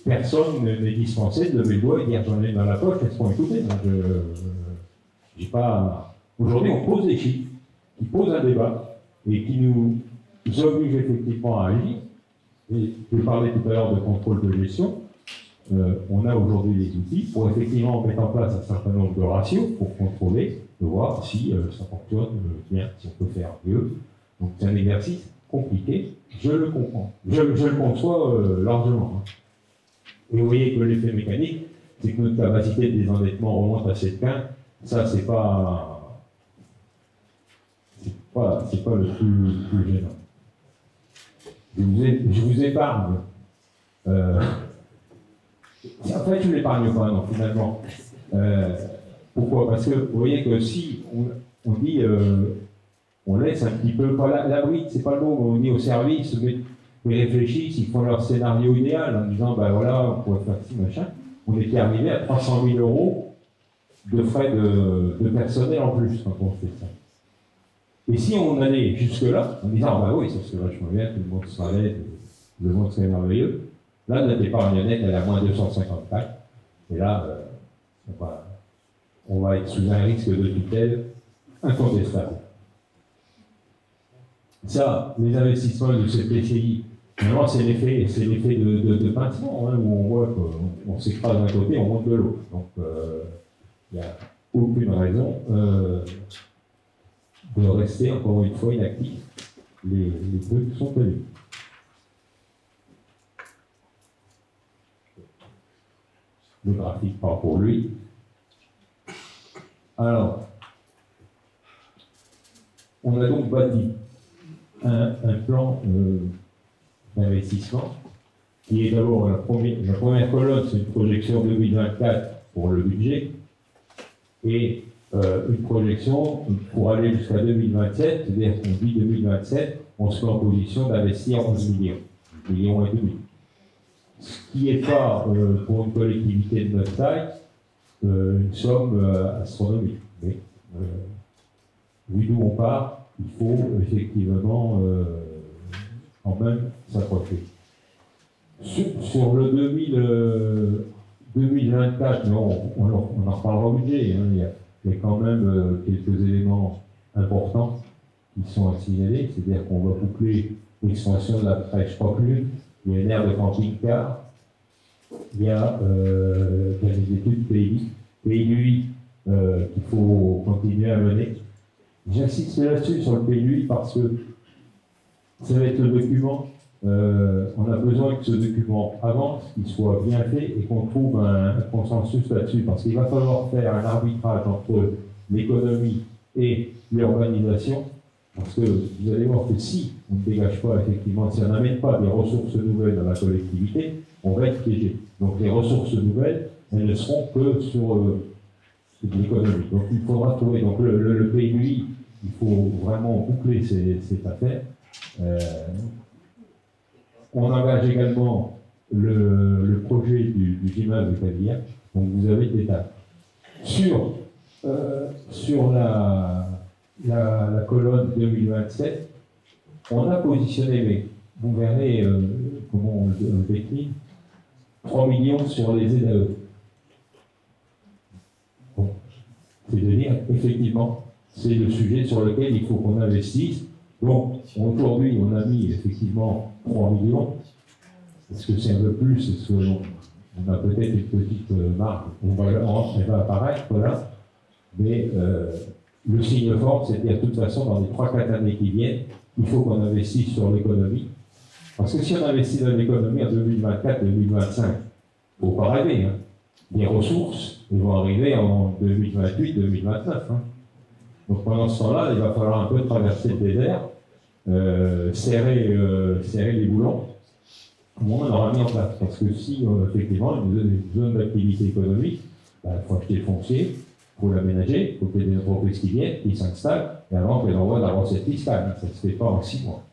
C: personne n'est dispensé de lever le doigt et dire j'en ai dans la poche, est-ce qu'on écoute? J'ai pas. Aujourd'hui, on pose des chiffres, qui posent un débat et qui nous obligent effectivement à agir. Et je parlais tout à l'heure de contrôle de gestion. On a aujourd'hui les outils pour effectivement mettre en place un certain nombre de ratios pour contrôler, de voir si ça fonctionne bien, si on peut faire mieux. Donc c'est un exercice compliqué, je le comprends. Je le conçois largement. Et vous voyez que l'effet mécanique, c'est que notre capacité de désendettement remonte à 7,15. Ça, c'est pas le plus gênant. Je vous épargne. En fait, je ne l'épargne pas, non, finalement. Pourquoi? Parce que vous voyez que si on dit, on laisse un petit peu, pas l'abri, c'est pas le mot, mais on dit au service, mais ils réfléchissent, ils font leur scénario idéal en disant, ben voilà, on pourrait faire ci, machin. On était arrivé à 300 000 € de frais de personnel en plus quand on fait ça. Et si on allait jusque-là, en disant, bah oui, ça serait vachement bien, tout le monde serait à l'aise, le monde serait merveilleux, là, notre épargne nette, elle est à moins 254, et là, on va être sous un risque de tutelle incontestable. Ça, les investissements de ces PCI, vraiment, c'est l'effet de pincement, hein, où on voit qu'on s'écrase d'un côté, on monte de l'autre. Donc, il n'y a aucune raison de rester, encore une fois, inactif. Les trucs sont connus. Le graphique part pour lui. Alors, on a donc bâti un plan d'investissement qui est d'abord la première colonne, c'est une projection 2024 pour le budget et une projection pour aller jusqu'à 2027, c'est-à-dire qu'on dit 2027, on se met en position d'investir 11 millions, 1,5 million. Ce qui n'est pas, pour une collectivité de notre taille, une somme astronomique. Mais vu d'où on part, il faut effectivement quand même s'approcher. Sur le 2024, mais on en reparlera au budget, hein, il y a quand même quelques éléments importants qui sont à signaler, c'est-à-dire qu'on va boucler l'extension de la crèche Proclune, il y a une aire de camping-car, il y a des études PLUI qu'il faut continuer à mener. J'insiste là-dessus sur le PLUI parce que ça va être le document, on a besoin que ce document avance, qu'il soit bien fait et qu'on trouve un consensus là-dessus parce qu'il va falloir faire un arbitrage entre l'économie et l'urbanisation. Parce que vous allez voir que si on ne dégage pas, effectivement, si on n'amène pas des ressources nouvelles dans la collectivité, on va être piégé. Donc les ressources nouvelles, elles ne seront que sur l'économie. Donc il faudra trouver. Donc le PLUI, il faut vraiment boucler cette affaire. On engage également le projet du gymnase de Cavillière. Donc vous avez des dates. Sur la colonne 2027, on a positionné, mais vous verrez comment on le décline, 3 millions sur les ZAE. Bon, c'est de dire, effectivement, c'est le sujet sur lequel il faut qu'on investisse. Donc, aujourd'hui, on a mis effectivement 3 millions. Est-ce que c'est un peu plus? Est-ce qu'on a peut-être une petite marque? Elle va apparaître, voilà. Mais le signe fort, c'est de dire, de toute façon, dans les 3-4 années qui viennent, il faut qu'on investisse sur l'économie. Parce que si on investit dans l'économie en 2024-2025, il ne faut pas rêver. Hein. Les ressources, ils vont arriver en 2028-2029. Hein. Donc pendant ce temps-là, il va falloir un peu traverser le désert, serrer les boulons. Au moins, on aura mis en place. Parce que si, effectivement, une zone d'activité économique, il faut acheter le foncier, il faut l'aménager, il faut qu'il y ait des entreprises qui viennent, qui s'installent, et avant qu'elles envoient la recette fiscale. Ça ne se fait pas en 6 mois.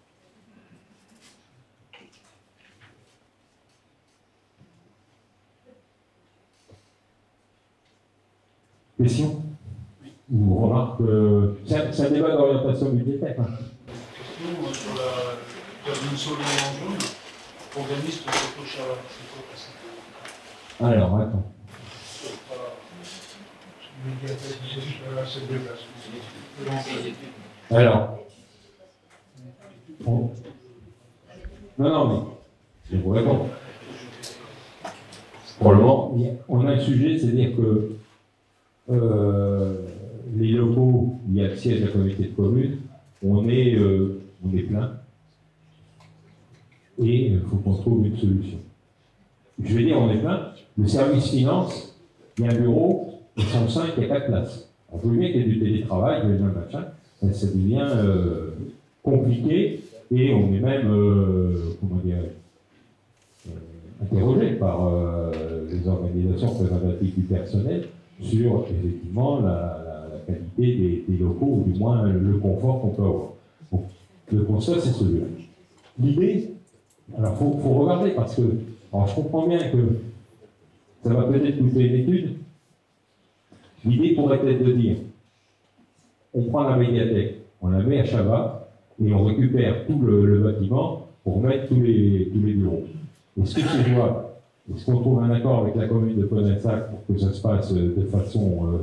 C: Question? Ou remarque, c'est un débat d'orientation budgétaire. Hein.
G: Question sur la une solo en jaune, organisme c'est quoi ça?
C: Alors, attends. Alors. Bon. Non, mais je vous réponds. Probablement, on a un sujet, c'est-à-dire que les locaux, il y a le siège de la communauté de communes, on est plein. Et il faut qu'on trouve une solution. Je vais dire, on est plein. Le service finance, il y a un bureau, ils sont 5, il y a 4 places. On peut bien qu'il y ait du télétravail, il y a un machin, ça devient compliqué et on est même, comment dire, interrogé par les organisations représentatives du personnel sur effectivement la qualité des locaux, ou du moins le confort qu'on peut avoir. Donc, le constat, c'est celui-là. L'idée, alors il faut regarder parce que, alors je comprends bien que ça va peut-être coûter une étude. L'idée pourrait être de dire, on prend la médiathèque, on la met à Chabat et on récupère tout le bâtiment pour mettre tous les bureaux. Est-ce que c'est jouable? Est-ce qu'on trouve un accord avec la commune de Ponensac pour que ça se passe de façon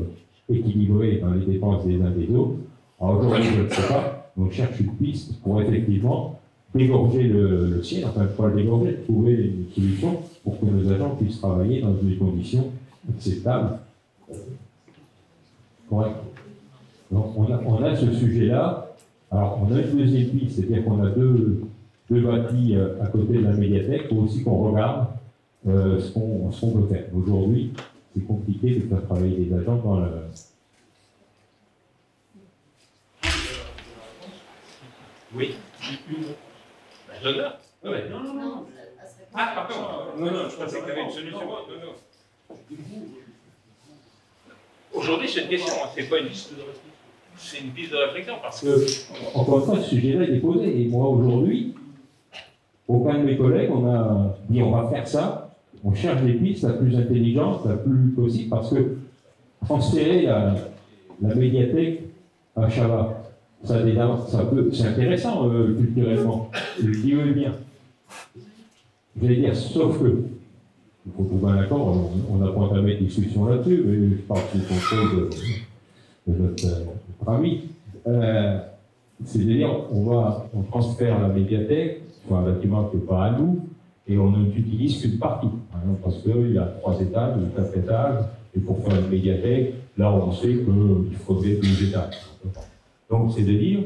C: équilibrée dans les dépenses des uns des autres? Alors aujourd'hui, je ne sais pas, on cherche une piste pour effectivement dégorger le ciel, enfin pas le dégorger, trouver une solution pour que nos agents puissent travailler dans des conditions acceptables. Correct. Donc on a ce sujet-là. Alors on a une deuxième piste, c'est-à-dire qu'on a deux bâtis à côté de la médiathèque. Il faut aussi qu'on regarde ce qu'on peut faire. Aujourd'hui, c'est compliqué de faire travailler les agents dans le...
E: Oui. Donne-la. Non. Ah, pardon. Non, je pensais que tu avais une solution. Non. Aujourd'hui, c'est une question, c'est pas une piste de réflexion. C'est une piste de réflexion parce que.
C: Encore une fois, ce sujet-là est posé. Et moi, aujourd'hui, aucun de mes collègues, on a dit on va faire ça. On cherche des pistes la plus intelligente, la plus possible, parce que transférer la médiathèque à Chabat, c'est intéressant culturellement. Je le dis bien. Je vais dire, sauf que, il faut trouver un accord, on n'a pas entamé de discussion là-dessus, mais je parle sous le contrôle de notre ami. C'est-à-dire, on transfère la médiathèque sur un bâtiment qui n'est pas à nous, et on n'utilise qu'une partie. Parce qu'il y a 3 étages ou 4 étages, et pour faire une médiathèque, là on sait qu'il faudrait 12 étages. Donc c'est de dire,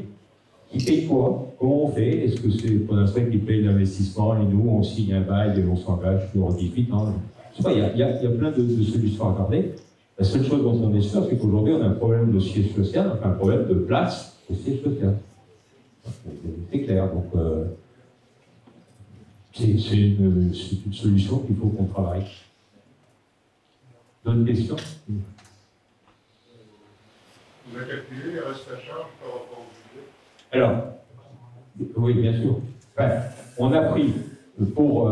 C: qui paye quoi? Comment on fait? Est-ce que c'est pour l'instant qui paye l'investissement et nous on signe un bail et on s'engage pour 18 ans? Je sais pas, il y a plein de solutions à regarder. La seule chose dont on est sûr, c'est qu'aujourd'hui on a un problème de siège social, enfin un problème de place de siège social. C'est clair, donc c'est une solution qu'il faut qu'on travaille. D'autres questions?
G: Vous avez calculé les restes à charge par rapport au budget?
C: Alors, oui, bien sûr. Enfin, on a pris pour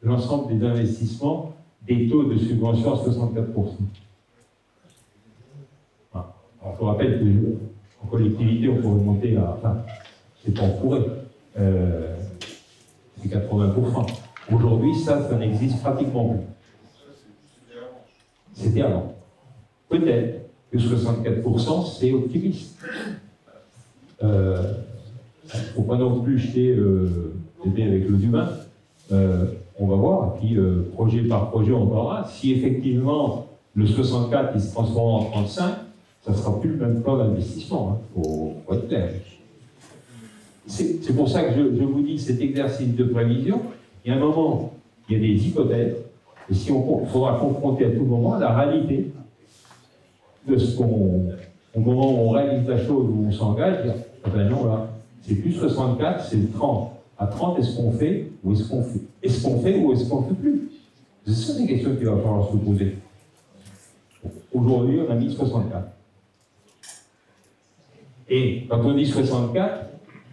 C: l'ensemble des investissements des taux de subvention à 64%. Alors, je vous rappelle qu'en collectivité, on pourrait monter à... Enfin, c'est pas on pourrait. c'est 80%. Aujourd'hui, ça n'existe pratiquement plus. C'était avant. Peut-être que 64%, c'est optimiste. Il ne faut pas non plus jeter bébé avec l'eau du bain. On va voir, et puis projet par projet, on verra. Si effectivement le 64 il se transforme en 35, ça ne sera plus le même plan d'investissement. Il faut être clair. C'est pour ça que je vous dis que cet exercice de prévision, il y a un moment, il y a des hypothèses, et si on faudra confronter à tout moment la réalité de ce qu'on, au moment où on réalise la chose, où on s'engage, dire, ah ben non, là, c'est plus 64, c'est 30. À 30, est-ce qu'on fait ou est-ce qu'on fait? Est-ce qu'on fait ou est-ce qu'on ne fait plus? C'est ça des questions qu'il va falloir se poser. Aujourd'hui, on a mis 64. Et quand on dit 64,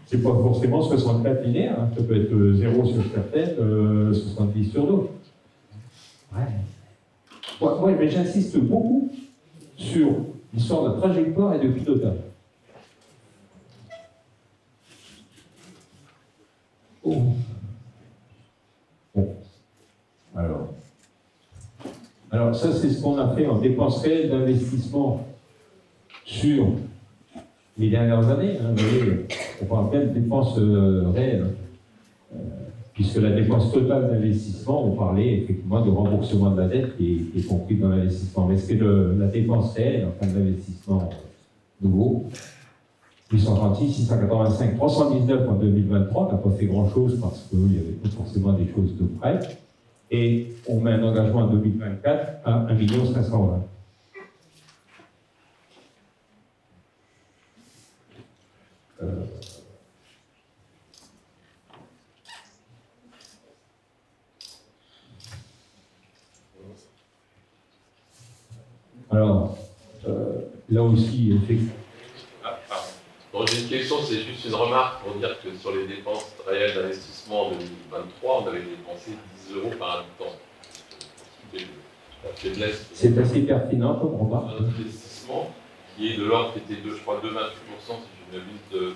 C: c'est pas forcément 64 linéaires, hein. Ça peut être 0 sur certaines, 70 sur d'autres. Ouais, mais j'insiste beaucoup sur l'histoire de trajectoire et de pilotage. Oh. Bon. Alors ça, c'est ce qu'on a fait en dépenses réelles d'investissement sur les dernières années. Hein, vous voyez, on parle bien de dépenses réelles. Puisque la dépense totale d'investissement, on parlait effectivement de remboursement de la dette qui est compris dans l'investissement. Mais est-ce que la dépense réelle en termes d'investissement nouveau, 836, 685, 319 en 2023, on n'a pas fait grand-chose parce qu'il y avait pas forcément des choses de près. Et on met un engagement en 2024 à 1 520 000. Alors, là aussi, effectivement.
D: Bon, j'ai une question, c'est juste une remarque pour dire que sur les dépenses réelles d'investissement en 2023, on avait dépensé 10 € par habitant.
C: C'est assez pertinent comme remarque.
D: Un investissement qui est de l'ordre, qui était de, je crois, 2,28% si je ne m'abuse du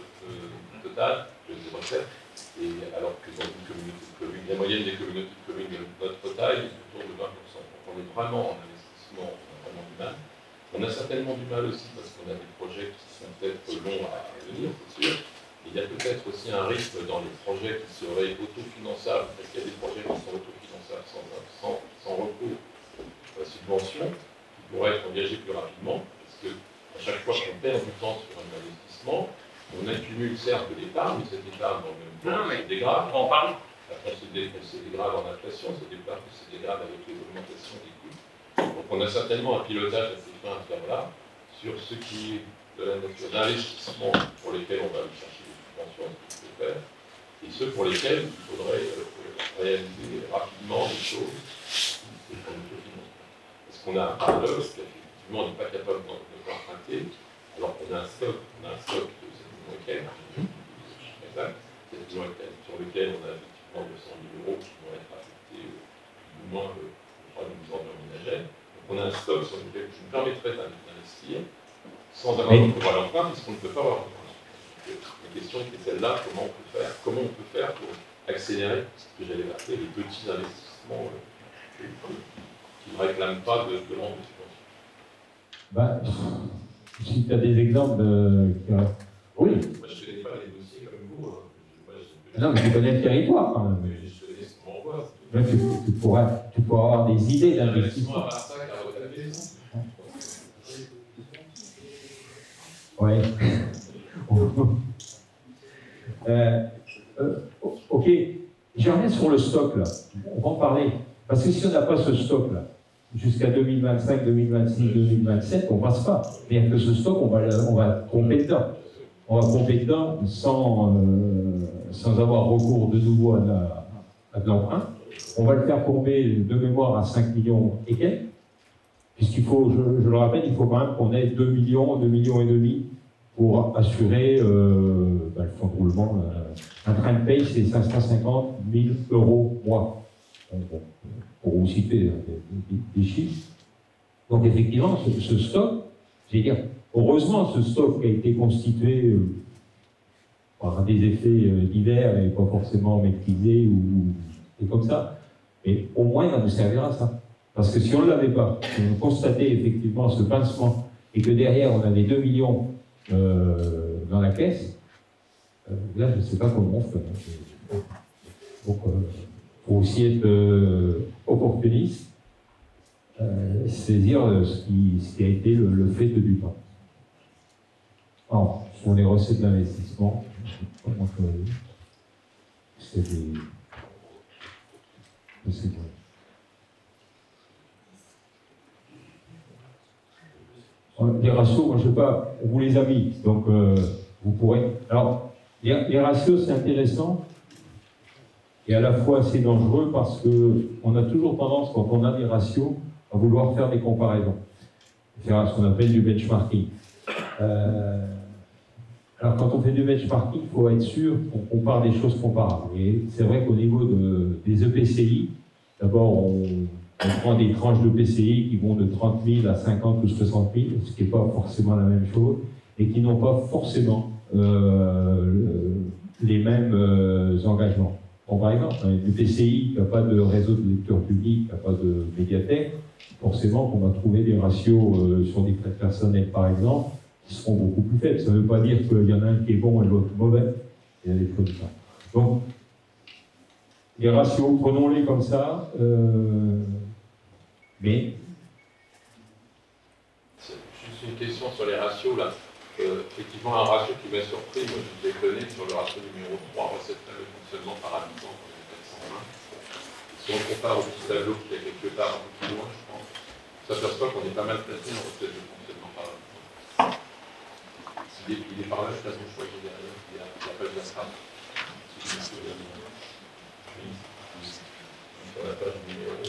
D: total, de des recettes, et alors que dans une communauté de communes, la moyenne des communautés de communes de notre taille est autour de 20%. Donc on est vraiment en investissement, vraiment du mal. On a certainement du mal aussi parce qu'on a des projets qui sont peut-être longs à venir, c'est sûr. Et il y a peut-être aussi un rythme dans les projets qui seraient autofinançables, parce qu'il y a des projets qui sont autofinançables sans recours à la subvention, qui pourraient être engagés plus rapidement, parce qu'à chaque fois qu'on perd du temps sur un investissement, on accumule certes de l'épargne, mais cette épargne dans le même temps se dégrade. On parle. Après, se dégrade en inflation, se dégrade avec les augmentations des coûts. Donc on a certainement un pilotage assez fin à faire là, sur ce qui est de la nature d'investissement pour lesquels on va aller chercher des subventions, ce qu'on peut faire, et ceux pour lesquels il faudrait réaliser rapidement des choses. Parce qu'on a un paradoxe qu'effectivement on n'est pas capable d'emprunter, alors qu'on a un stock de cette moyenne, sur lequel on a effectivement 200 000 € qui vont être affectés au moins une ordre ménagère. Donc on a un stock sur lequel je me permettrais d'investir sans avoir recours à l'emprunt, puisqu'on ne peut pas avoir recours. La question qui est celle-là, comment on peut faire pour accélérer ce que j'allais appeler les petits investissements qui ne réclament pas de l'ordre de subvention.
C: Si tu as des exemples oui.
D: Moi, je ne connais pas les dossiers comme vous.
C: Non, mais tu connais le territoire quand même.
D: Je connais ce qu'on voit.
C: Tu pourras avoir des idées d'investissement. Oui. Ok. Je reviens sur le stock là. On va en parler. Parce que si on n'a pas ce stock là, jusqu'à 2025, 2026, 2027, on ne passe pas. C'est-à-dire que ce stock, on va pomper dedans. On va pomper dedans sans avoir recours de nouveau à de l'emprunt. On va le faire pomper de mémoire à 5 millions et quelques, puisqu'il faut, je le rappelle, il faut quand même qu'on ait 2 millions et demi pour assurer le fonds de roulement. Un train de paye, c'est 550 000 € mois. Pour vous citer des chiffres. Donc effectivement, ce stock, je veux dire, heureusement, ce stock a été constitué aura des effets divers et pas forcément maîtrisés ou comme ça. Mais au moins, il va nous servir à ça. Parce que si on ne l'avait pas, si on constatait effectivement ce pincement et que derrière on avait 2 millions dans la caisse, là je ne sais pas comment on fait. Donc il faut aussi être opportuniste, saisir ce qui a été le fait du temps. Alors, sur les recettes d'investissement, c'est des... Les ratios, moi je ne sais pas, on vous les a mis, donc vous pourrez. Alors, les ratios, c'est intéressant et à la fois assez dangereux parce qu'on a toujours tendance, quand on a des ratios, à vouloir faire des comparaisons, faire ce qu'on appelle du benchmarking. Alors, quand on fait du benchmarking, il faut être sûr qu'on compare des choses comparables. Et c'est vrai qu'au niveau des EPCI, d'abord, on prend des tranches de PCI qui vont de 30 000 à 50 ou 60 000, ce qui n'est pas forcément la même chose, et qui n'ont pas forcément les mêmes engagements. Bon, par exemple, le PCI qui n'a pas de réseau de lecture publique, qui n'a pas de médiathèque, forcément qu'on va trouver des ratios sur des frais personnels, par exemple, qui seront beaucoup plus faibles. Ça ne veut pas dire qu'il y en a un qui est bon et l'autre mauvais. Il y a des choses comme ça. Donc, les ratios, prenons-les comme ça, mais...
D: Juste une question sur les ratios, là. Effectivement, un ratio qui m'a surpris, moi je suis étonné sur le ratio numéro 3, recette de fonctionnement par habitant, on est 420. Si on compare au petit tableau qui est quelque part un peu plus loin, je pense, on s'aperçoit qu'on est pas mal placé en recette de fonctionnement par habitant. Il est par là, je place mon choix derrière, il y a la page d'Astral. Sur la page numéro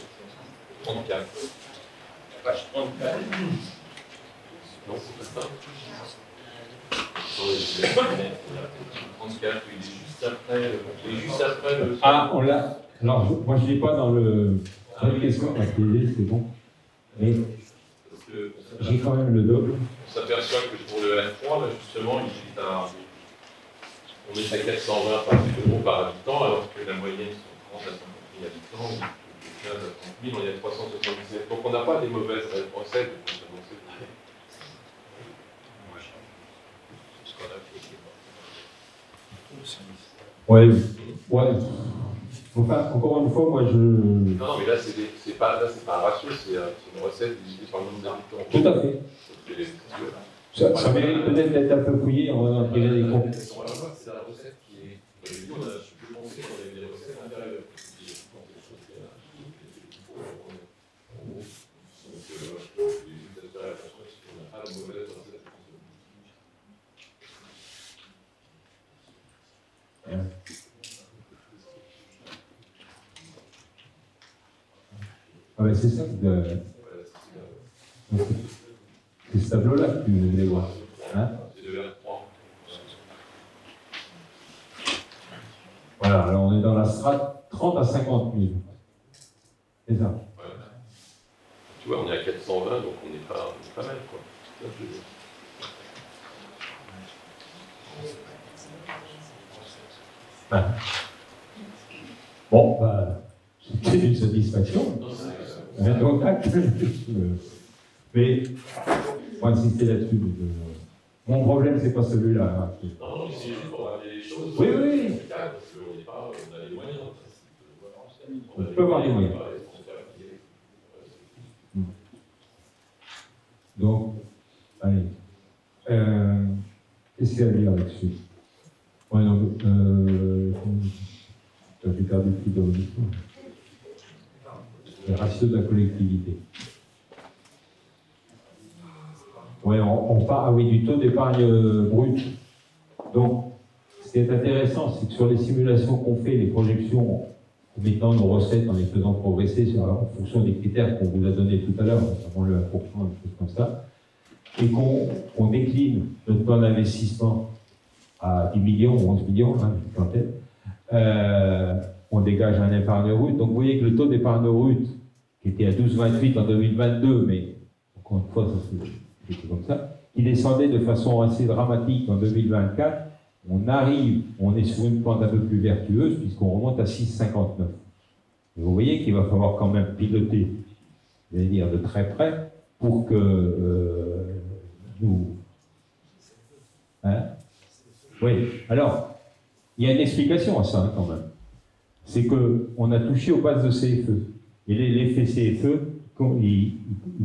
D: 34. La page 34. Non, c'est pas ça. 34, il est juste après le...
C: Ah, on l'a. Alors, moi, je ne l'ai pas dans le... Une question, la télé, c'est bon. Mais j'ai quand même le double.
D: On s'aperçoit que pour le N3, là, justement, on est à 420 euros par habitant, alors que la moyenne, sont 30 à 50 000 habitants, ou 15 à 30 000, on est à 377. Donc on n'a pas des mauvaises recettes.
C: Ouais. Enfin, encore une fois, moi je...
D: Non, mais là, c'est pas un ratio, c'est une recette divisée par le nombre d'habitants.
C: Tout à fait. Ça mérite peut-être d'être un peu fouillé, on va en tirer des comptes.
D: C'est la recette qui est... On a pensé qu'on avait des recettes intérieures.
C: Ah ben c'est ça, c'est ce tableau-là que tu voulais voir. Hein? Voilà, alors on est dans la strate 30 à 50 000. C'est ça.
D: Tu vois, on est à 420, donc on est pas mal, quoi.
C: Ah. Bon, bah, c'est une satisfaction. Donc, mais, on va insister là-dessus. Mon problème, c'est pas celui-là. Hein.
D: Non, c'est juste pour avoir des choses.
C: Oui, oui.
D: Parce qu'on a les moyens.
C: On peut avoir les moyens. Donc, allez. Qu'est-ce qu'il y a à dire là-dessus? Ouais, non, j'ai perdu le fil de l'audition. Les ratios de la collectivité. Oui, on parle du taux d'épargne brute. Donc, ce qui est intéressant, c'est que sur les simulations qu'on fait, les projections, en mettant nos recettes, en les faisant progresser en fonction des critères qu'on vous a donnés tout à l'heure, notamment le 1%, des choses comme ça, et qu'on décline notre plan d'investissement à 10 millions ou 11 millions, hein, en tête, on dégage un épargne brute. Donc vous voyez que le taux d'épargne brute, qui était à 12,28 en 2022, mais encore une fois, c'était comme ça, il descendait de façon assez dramatique en 2024, on arrive, on est sur une pente un peu plus vertueuse puisqu'on remonte à 6,59. Vous voyez qu'il va falloir quand même piloter, je vais dire, de très près pour que nous... Hein? Oui, alors, il y a une explication à ça hein, quand même. C'est qu'on a touché aux bases de CFE. Et l'effet CFE, il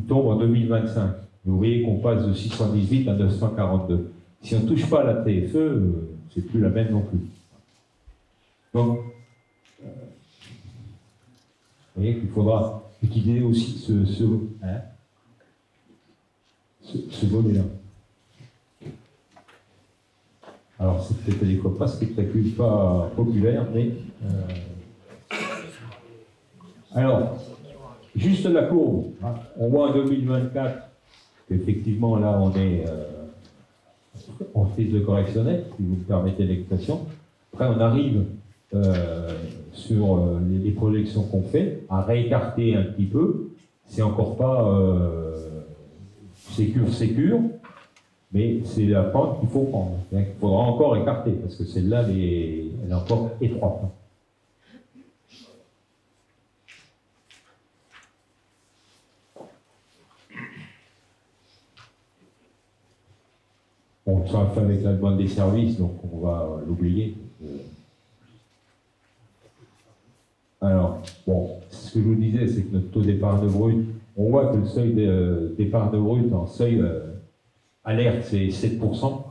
C: tombe en 2025. Vous voyez qu'on passe de 618 à 942. Si on ne touche pas à la TFE, c'est plus la même non plus. Donc, vous voyez qu'il faudra utiliser aussi ce volet-là. Alors, c'est peut-être des fois pas spectaculaire, pas populaire, mais... Alors, juste la courbe. Hein. On voit en 2024 qu'effectivement, là, on est en phase de correctionnelle, si vous me permettez l'expression. Après, on arrive sur les projections qu'on fait, à réécarter un petit peu. C'est encore pas sécure, mais c'est la pente qu'il faut prendre. Il faudra encore écarter, parce que celle-là, elle est encore étroite. Bon, ça fait avec la demande des services, donc on va l'oublier. Alors, bon, ce que je vous disais, c'est que notre taux d'épargne brute, on voit que le seuil d'épargne brute en seuil alerte, c'est 7%.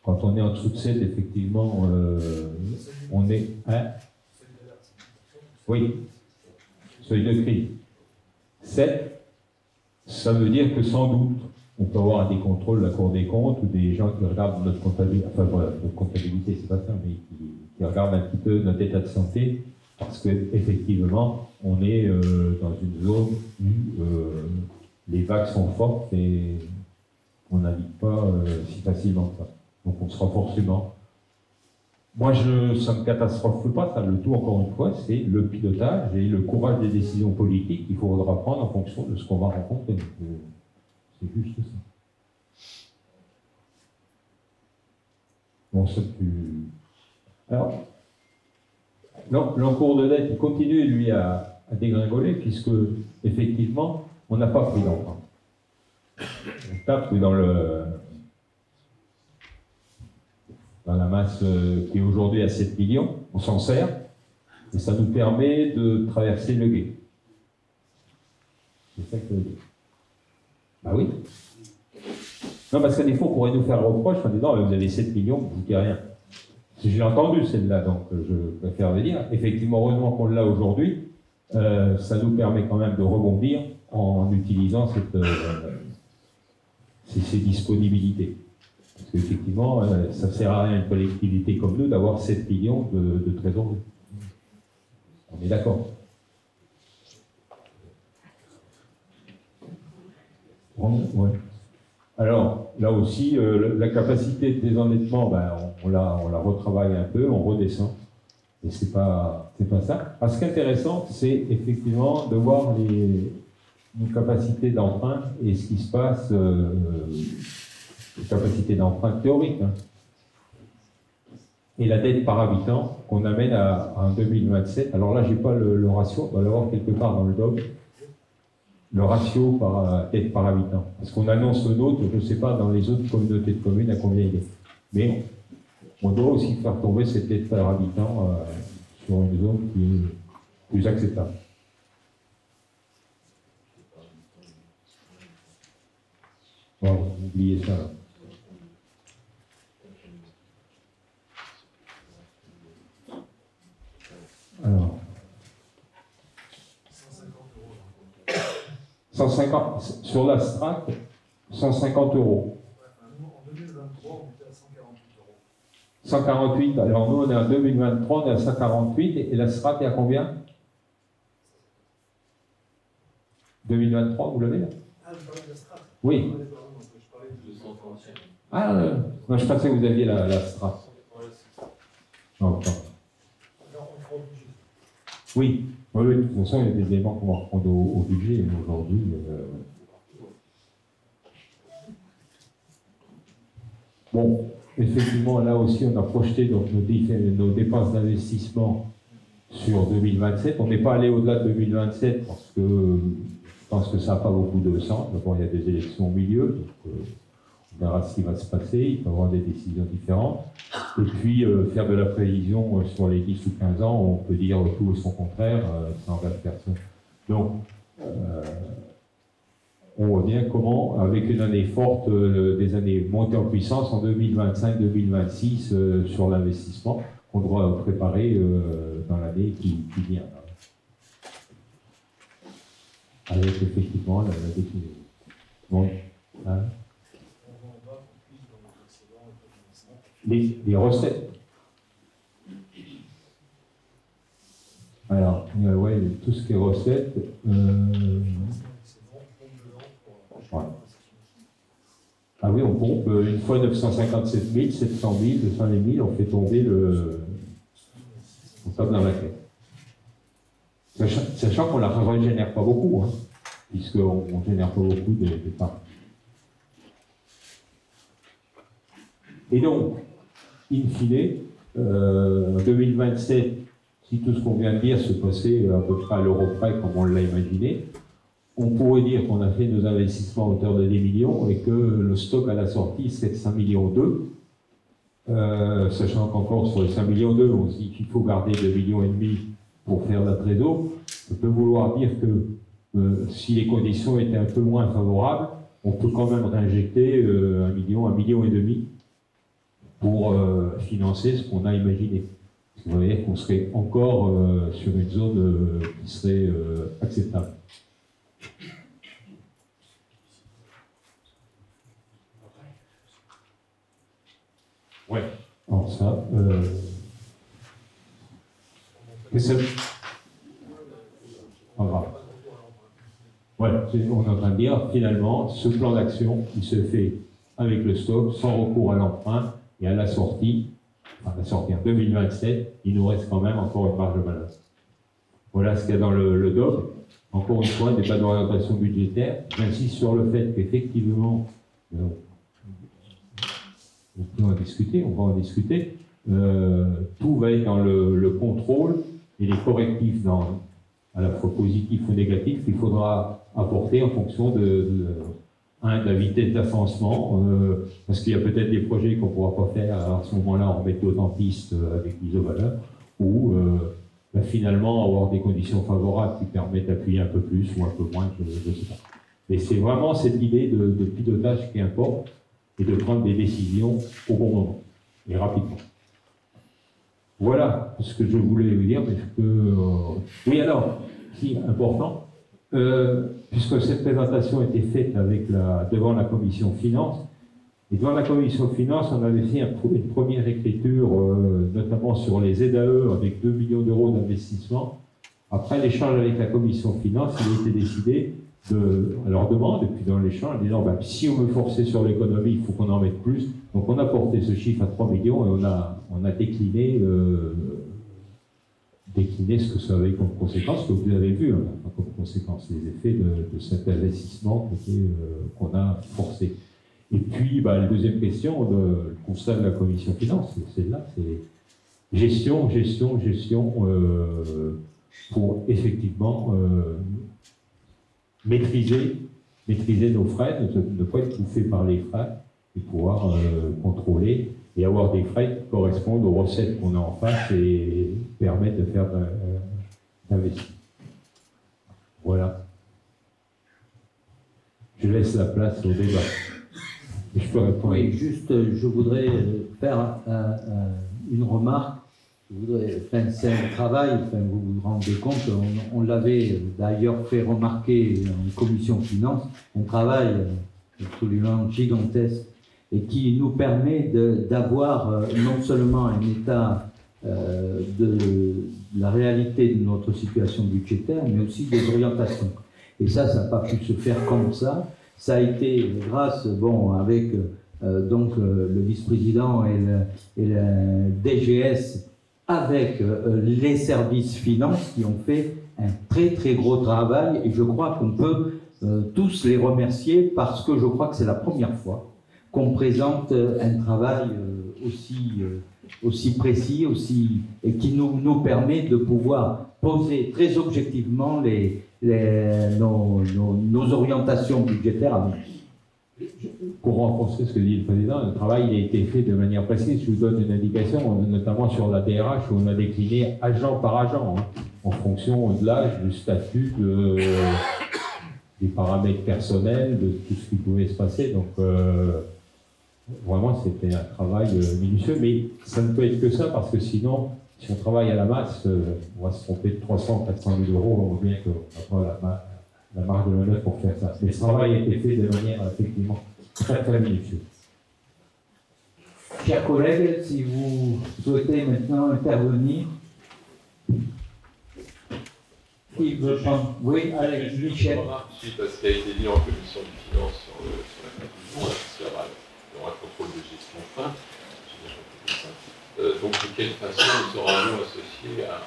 C: Quand on est en dessous de 7, effectivement, on est... Hein? Oui, seuil de crise. 7, ça veut dire que sans doute, on peut avoir des contrôles de la Cour des comptes ou des gens qui regardent notre comptabilité, enfin voilà, notre comptabilité, c'est pas ça, mais qui regardent un petit peu notre état de santé, parce qu'effectivement, on est dans une zone où les vagues sont fortes et on n'invite pas si facilement que ça. Donc on sera forcément... Moi, ça ne me catastrophe pas, ça, le tout, encore une fois, c'est le pilotage et le courage des décisions politiques qu'il faudra prendre en fonction de ce qu'on va rencontrer. C'est juste ça. Bon, ça plus... Alors, l'encours de dette, il continue, lui, à dégringoler, puisque, effectivement, on n'a pas pris d'emprunt. On tape dans la masse qui est aujourd'hui à 7 millions, on s'en sert, et ça nous permet de traverser le gué. C'est ça que je veux dire. Ah oui. Non, parce qu'à des fois, on pourrait nous faire reproche en disant vous avez 7 millions, vous ne dites rien. Si j'ai entendu celle-là, donc je préfère le dire. Effectivement, heureusement qu'on l'a aujourd'hui, ça nous permet quand même de rebondir en utilisant ces disponibilités. Parce qu'effectivement, ça ne sert à rien à une collectivité comme nous d'avoir 7 millions de trésorerie. On est d'accord. Ouais. Alors, là aussi, la capacité de désendettement, on la retravaille un peu, on redescend. Et c'est pas ça. Ce qui est intéressant, c'est effectivement de voir nos capacités d'emprunt et ce qui se passe, les capacités d'emprunt théoriques. Hein. Et la dette par habitant qu'on amène en 2027. Alors là, je n'ai pas le ratio, on va l'avoir quelque part dans le doc. Le ratio par dette par habitant. Parce qu'on annonce le nôtre, je ne sais pas dans les autres communautés de communes à combien il est. Mais on doit aussi faire tomber cette dette par habitant sur une zone qui est plus acceptable. Bon, oubliez ça. Là. Alors. 150, sur la strate, 150 euros.
G: En 2023, on était à 148 euros.
C: 148, alors nous on est en 2023, on est à 148, et la strate est à combien 2023, vous l'avez là?
G: Ah, vous parlez de la strate?
C: Oui.
G: Je parlais de 230.
C: Ah, non, je pensais que vous aviez la strate. Non, non. Oui. Oui, de toute façon, il y a des éléments qu'on va reprendre au budget aujourd'hui. Bon, effectivement, là aussi, on a projeté donc, nos dépenses d'investissement sur 2027. On n'est pas allé au-delà de 2027 parce que je pense que ça n'a pas beaucoup de sens. D'abord, il y a des élections au milieu, donc on verra ce qui va se passer. Il peut y avoir des décisions différentes. Et puis, faire de la prévision sur les 10 ou 15 ans, on peut dire tout et son contraire, ça n'engage personne. Donc, on voit bien comment, avec une année forte, des années montées en puissance en 2025-2026 sur l'investissement, on doit préparer dans l'année qui vient. Avec effectivement la déclinaison. Bon, hein. Les recettes. Alors, ouais, tout ce qui est recettes. Ouais. Ah oui, on pompe une fois 957 000, 700 000, 200 000, on fait tomber on tape dans la caisse. Sachant qu'on ne génère pas beaucoup, hein, puisqu'on ne génère pas beaucoup d'épargne. Et donc, in fine, en 2027, si tout ce qu'on vient de dire se passait à peu près à l'euro près comme on l'a imaginé, on pourrait dire qu'on a fait nos investissements à hauteur de 10 millions et que le stock à la sortie serait de 5 millions 2. Sachant qu'encore sur les 5 millions 2, on se dit qu'il faut garder 2,5 millions pour faire la trésor. Ça peut vouloir dire que si les conditions étaient un peu moins favorables, on peut quand même réinjecter 1 million, 1,5 million pour financer ce qu'on a imaginé. Vous voyez qu'on serait encore sur une zone qui serait acceptable. Ouais. Alors ça, pas grave. Ouais, on est en train de dire, finalement, ce plan d'action, il se fait avec le stock, sans recours à l'emprunt, et à la sortie en 2027, il nous reste quand même encore une marge de manœuvre. Voilà ce qu'il y a dans le DOC. Encore une fois, des pas d'orientation budgétaire. J'insiste sur le fait qu'effectivement, on peut en discuter, on va en discuter. Tout va être dans le contrôle et les correctifs, à la fois positifs ou négatifs, qu'il faudra apporter en fonction de la vitesse d'avancement, parce qu'il y a peut-être des projets qu'on ne pourra pas faire à ce moment-là en méthode en piste avec l'isovaleur, ou finalement avoir des conditions favorables qui permettent d'appuyer un peu plus ou un peu moins, je ne sais pas. Mais c'est vraiment cette idée de pilotage qui importe, et de prendre des décisions au bon moment, et rapidement. Voilà ce que je voulais vous dire, parce que... Oui, alors, si, important, puisque cette présentation était faite devant la commission finance, et devant la commission finance, on avait fait une première écriture, notamment sur les ZAE, avec 2 millions d'euros d'investissement. Après l'échange avec la commission finance, il a été décidé à leur demande, et puis dans l'échange, en disant si on veut forcer sur l'économie, il faut qu'on en mette plus. Donc on a porté ce chiffre à 3 millions et on a décliné ce que ça avait comme conséquence, que vous avez vu, comme conséquence, les effets de cet investissement qu'on a forcé. Et puis la deuxième question, le constat de la commission finance, c'est celle-là, c'est gestion, pour effectivement maîtriser nos frais, ne pas être bouffé par les frais, et pouvoir contrôler et avoir des frais qui correspondent aux recettes qu'on a en face et permettent de faire d'investir. Voilà. Je laisse la place au débat. Et je peux répondre.
A: Oui, juste, je voudrais faire une remarque. C'est un travail, vous vous rendez compte, on l'avait d'ailleurs fait remarquer en commission finance, un travail absolument gigantesque et qui nous permet d'avoir non seulement un état de la réalité de notre situation budgétaire, mais aussi des orientations. Et ça n'a pas pu se faire comme ça. Ça a été grâce, avec donc le vice-président et le DGS, avec les services finances qui ont fait un très très gros travail, et je crois qu'on peut tous les remercier parce que je crois que c'est la première fois qu'on présente un travail aussi précis, et qui nous permet de pouvoir poser très objectivement nos orientations budgétaires à venir.
C: Pour renforcer ce que dit le président, le travail a été fait de manière précise. Je vous donne une indication, notamment sur la DRH, où on a décliné agent par agent, en fonction de l'âge, du statut, des paramètres personnels, de tout ce qui pouvait se passer. Donc, vraiment, c'était un travail minutieux, mais ça ne peut être que ça, parce que sinon, si on travaille à la masse, on va se tromper de 300, 400 000 euros, on voit bien qu'on n'a pas la marge de manœuvre pour faire ça. Mais ce travail a été fait de manière effectivement très très minutieuse.
A: Chers collègues, si vous souhaitez maintenant intervenir, qui veut prendre? Oui, allez, Michel.
D: Suite à ce qui a été dit en commission des finances sur la conclusion, il y aura un contrôle de gestion fin. Donc, de quelle façon serons-nous associés à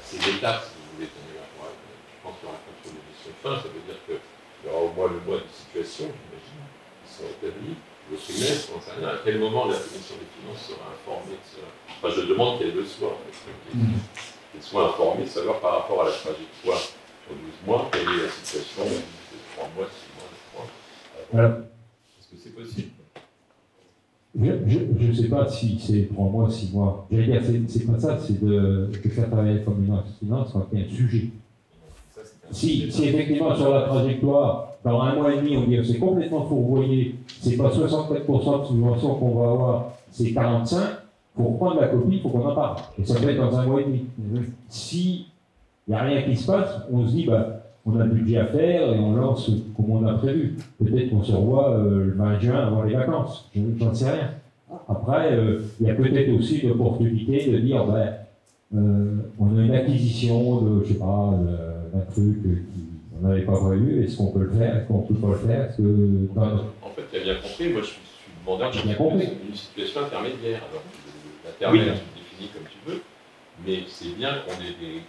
D: ces étapes, si vous voulez, je pense qu'il y aura un contrôle de gestion fin, ça veut dire qu'il y aura au moins le mois de situation, j'imagine, qui sera établi, le trimestre, on ne sait rien. À quel moment la commission des finances sera informée de cela? Enfin, je demande qu'elle le soit, en fait, qu'elle soit informée de savoir par rapport à la trajectoire sur 12 mois, quelle est la situation de 3 mois, 6 mois, 9 mois.
C: Voilà.
D: Est-ce que c'est possible?
C: Je ne sais pas si c'est 3 mois, 6 mois. J'allais dire, c'est pas ça, c'est de faire travailler comme une finance quand il y a un sujet. Si effectivement sur la trajectoire, dans 1 mois et demi, on dit que c'est complètement fourvoyé, c'est pas 64% de subvention qu'on va avoir, c'est 45%, il faut reprendre la copie, il faut qu'on en parle. Et ça peut être dans 1 mois et demi. Si il n'y a rien qui se passe, on se dit, on a le budget à faire et on lance comme on a prévu. Peut-être qu'on se revoit le 20 juin avant les vacances, je n'en sais rien. Après, il y a peut-être aussi l'opportunité de dire, on a une acquisition de, je sais pas, d'un truc qu'on n'avait pas prévu, est-ce qu'on peut le faire, est-ce qu'on ne peut pas le faire, est-ce que...
D: En fait, tu as bien compris, moi je suis demandeur d'une situation intermédiaire. Alors, l'intermédiaire, tu le définis comme tu veux, mais c'est bien qu'on ait des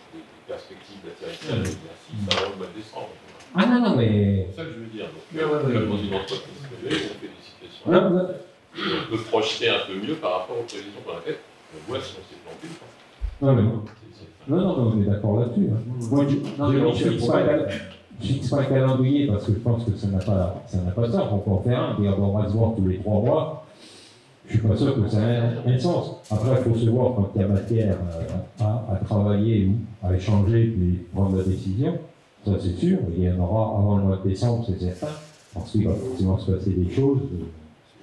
D: perspectives d'atterrissage d'exercice avant le mois de décembre.
C: Ah non, mais...
D: C'est ça que je veux dire. Donc, comme dans une entreprise privée, on fait des situations. On peut projeter un peu mieux par rapport aux prévisions qu'on a faites. On voit si on s'est planté ou pas.
C: Non, on est d'accord là-dessus. Moi, je ne fixe pas un calendrier parce que je pense que ça n'a pas de sens. On peut en faire un, dire on va se voir tous les 3 mois. Je ne suis pas sûr que ça ait un sens. Après, il faut se voir quand il y a matière à travailler ou à échanger puis prendre la décision. Ça, c'est sûr. Il y en aura avant le mois de décembre, c'est certain. Parce qu'il va forcément se passer des choses.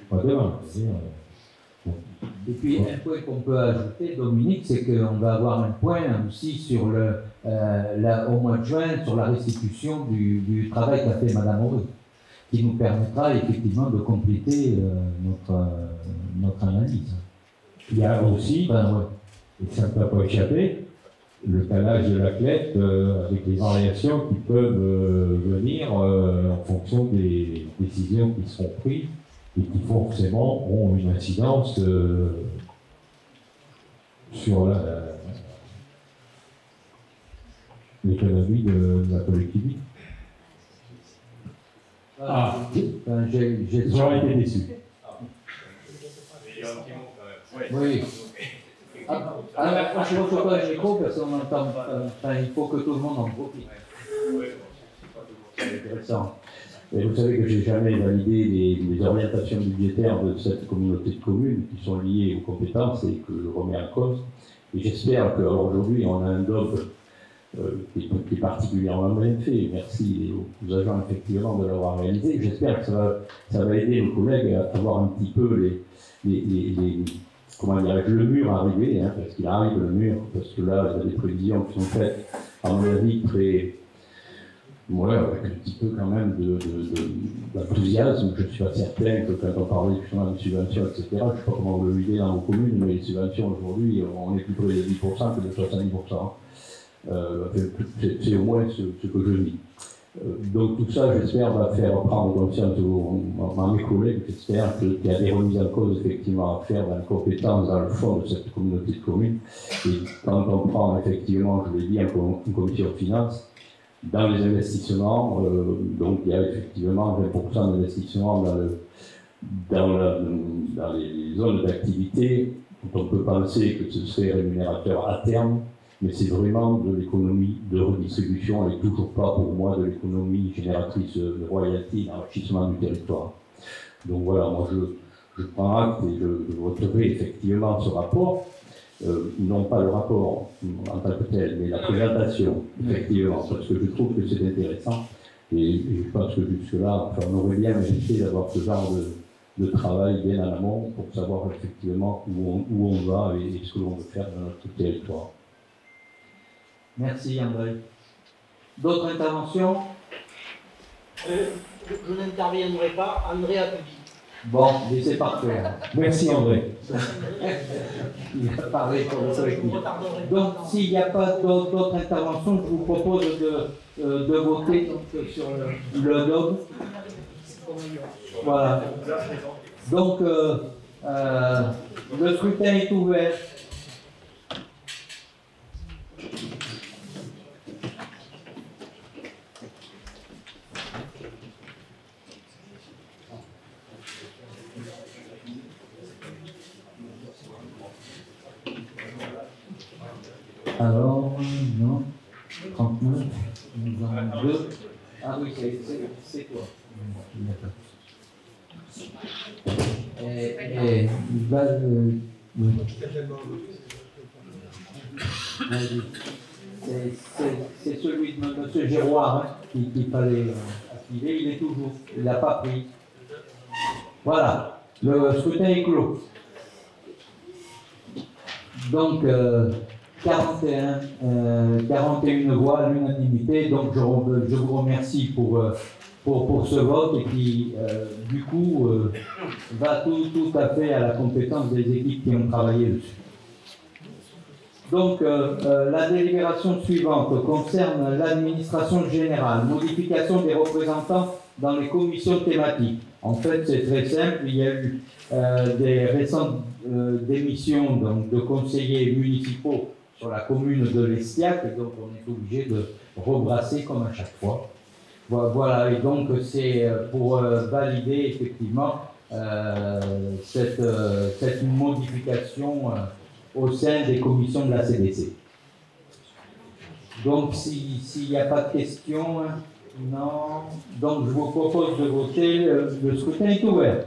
C: Pas demain.
A: Et puis, un point qu'on peut ajouter, Dominique, c'est qu'on va avoir un point aussi sur au mois de juin sur la restitution du travail qu'a fait Madame Auré, qui nous permettra effectivement de compléter notre analyse.
C: Il y a aussi, et ça ne peut pas échapper, le calage de la clette avec les variations qui peuvent venir en fonction des décisions qui seront prises et qui forcément ont une incidence sur l'économie de la collectivité. J'aurais été déçu.
A: Oui. Je ne reçois pas le micro parce qu'on entend. Il faut que tout le monde en profite. C'est intéressant.
H: Et vous savez que je n'ai jamais validé les orientations budgétaires de cette communauté de communes qui sont liées aux compétences et que je remets en cause. Et j'espère qu'aujourd'hui, on a un DOP qui est particulièrement bien fait. Merci aux agents effectivement de l'avoir réalisé. J'espère que ça va aider nos collègues à voir un petit peu comment dirais-je, le mur arriver, parce qu'il arrive le mur, parce que là, il y a des prévisions qui sont faites, à mon avis, très... Ouais, avec un petit peu quand même d'enthousiasme. Je suis assez certain que quand on parlait justement de subventions, etc., je ne sais pas comment vous le vivez dans vos communes, mais les subventions aujourd'hui, on est plus près de 10% que de 70%. C'est au moins ce que je dis. Donc tout ça, j'espère, va faire prendre conscience à mes collègues, j'espère qu'il y a des remises en cause effectivement à faire dans les compétences, dans le fond de cette communauté de communes. Et quand on prend effectivement, je l'ai dit, en commission de finances, dans les investissements, donc il y a effectivement 20% d'investissement dans les zones d'activité, on peut penser que ce serait rémunérateur à terme, mais c'est vraiment de l'économie de redistribution et toujours pas pour moi de l'économie génératrice de royalties, d'enrichissement du territoire. Donc voilà, moi je prends acte et je voterai effectivement ce rapport, non pas le rapport en tant que tel, mais la présentation, effectivement, parce que je trouve que c'est intéressant et je pense que jusque-là, enfin, on aurait bien mérité d'avoir ce genre de travail bien en amont pour savoir effectivement où on va et ce que l'on veut faire dans notre territoire.
A: Merci André. D'autres interventions?
B: Je n'interviendrai pas, André a tout dit.
A: Bon, mais c'est parfait.
C: Merci André.
A: Il a parlé pour le collectif. Donc, s'il n'y a pas d'autres interventions, je vous propose de voter donc, sur le DOB. Voilà. Donc, le scrutin est ouvert. Alors, non, 39, nous avons 2. Ah oui, c'est quoi? Et oui. C'est celui de M. Giroir hein, qu'il fallait activer, il est toujours, il n'a pas pris. Voilà, le scrutin est clos. Donc, 41 voix à l'unanimité, donc je vous remercie pour ce vote et qui, du coup, va tout à fait à la compétence des équipes qui ont travaillé dessus. Donc, la délibération suivante concerne l'administration générale, modification des représentants dans les commissions thématiques. En fait, c'est très simple, il y a eu des récentes démissions donc, de conseillers municipaux sur la commune de l'Estiac, et donc on est obligé de rebrasser comme à chaque fois. Voilà, et donc c'est pour valider effectivement cette modification au sein des commissions de la CDC. Donc s'il n'y a pas de questions, non, donc je vous propose de voter, le scrutin est ouvert.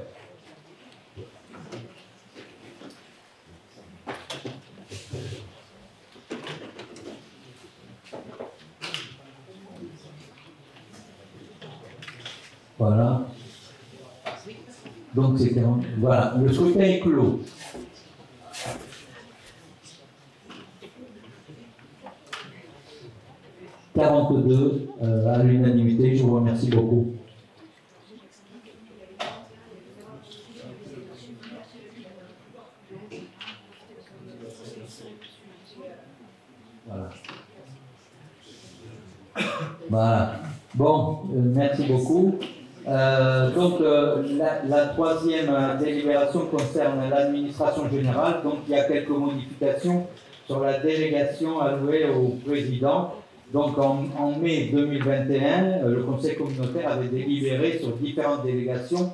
A: Voilà. Donc c'est 40. Voilà, le scrutin est clos. « 42 à l'unanimité, je vous remercie beaucoup. Voilà. Voilà. Bon, merci beaucoup. Donc, la troisième délibération concerne l'administration générale. Donc, il y a quelques modifications sur la délégation allouée au président. Donc, en mai 2021, le Conseil communautaire avait délibéré sur différentes délégations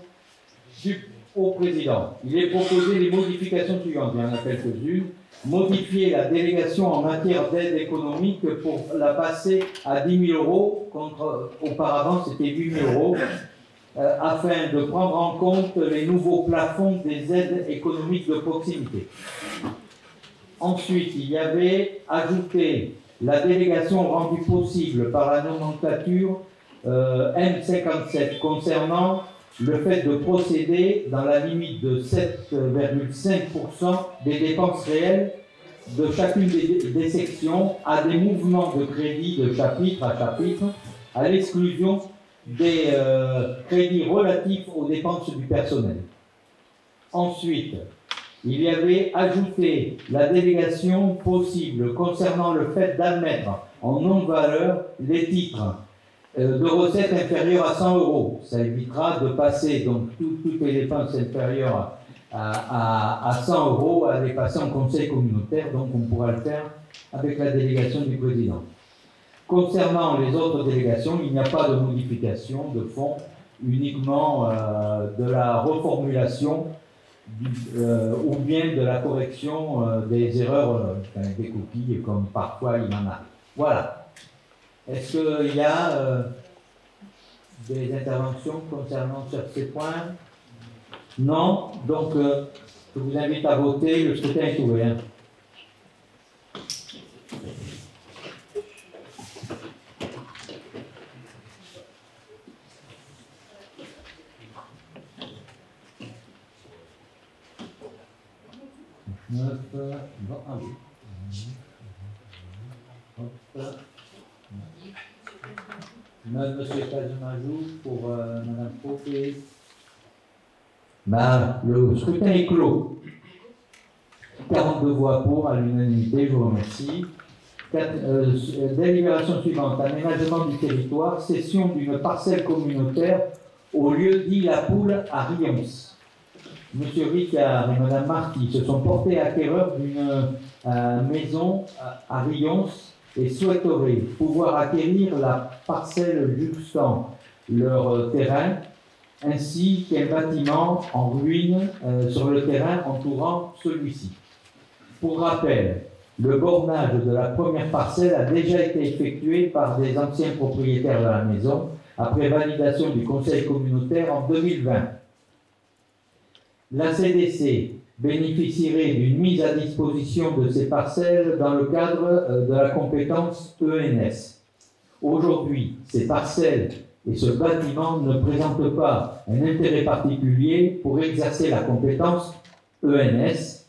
A: au président. Il est proposé les modifications suivantes. Il y en a quelques-unes. Modifier la délégation en matière d'aide économique pour la passer à 10 000 euros, contre auparavant c'était 8 000 euros, afin de prendre en compte les nouveaux plafonds des aides économiques de proximité. Ensuite, il y avait ajouté la délégation rendue possible par la nomenclature M57 concernant le fait de procéder dans la limite de 7,5% des dépenses réelles de chacune des sections à des mouvements de crédit de chapitre à chapitre, à l'exclusion des crédits relatifs aux dépenses du personnel. Ensuite, il y avait ajouté la délégation possible concernant le fait d'admettre en non-valeur les titres de recettes inférieures à 100 euros. Ça évitera de passer donc toutes les dépenses inférieures à 100 euros à les passer en conseil communautaire, donc on pourra le faire avec la délégation du président. Concernant les autres délégations, il n'y a pas de modification de fond uniquement de la reformulation ou bien de la correction des erreurs, des copies, comme parfois il y en a. Voilà. Est-ce qu'il y a des interventions concernant ces points? Non. Donc, je vous invite à voter. Le scrutin est ouvert. Monsieur Kazumajou pour Madame Fauquet. Le scrutin est clos. 42 voix pour, à l'unanimité, je vous remercie. Délibération suivante, aménagement du territoire, cession d'une parcelle communautaire au lieu dit La Poule à Rions. Monsieur Ricard et Madame Marty se sont portés acquéreurs d'une maison à Rions et souhaiteraient pouvoir acquérir la parcelle juxtant leur terrain ainsi qu'un bâtiment en ruine sur le terrain entourant celui-ci. Pour rappel, le bornage de la première parcelle a déjà été effectué par des anciens propriétaires de la maison après validation du conseil communautaire en 2020. La CDC bénéficierait d'une mise à disposition de ces parcelles dans le cadre de la compétence ENS. Aujourd'hui, ces parcelles et ce bâtiment ne présentent pas un intérêt particulier pour exercer la compétence ENS.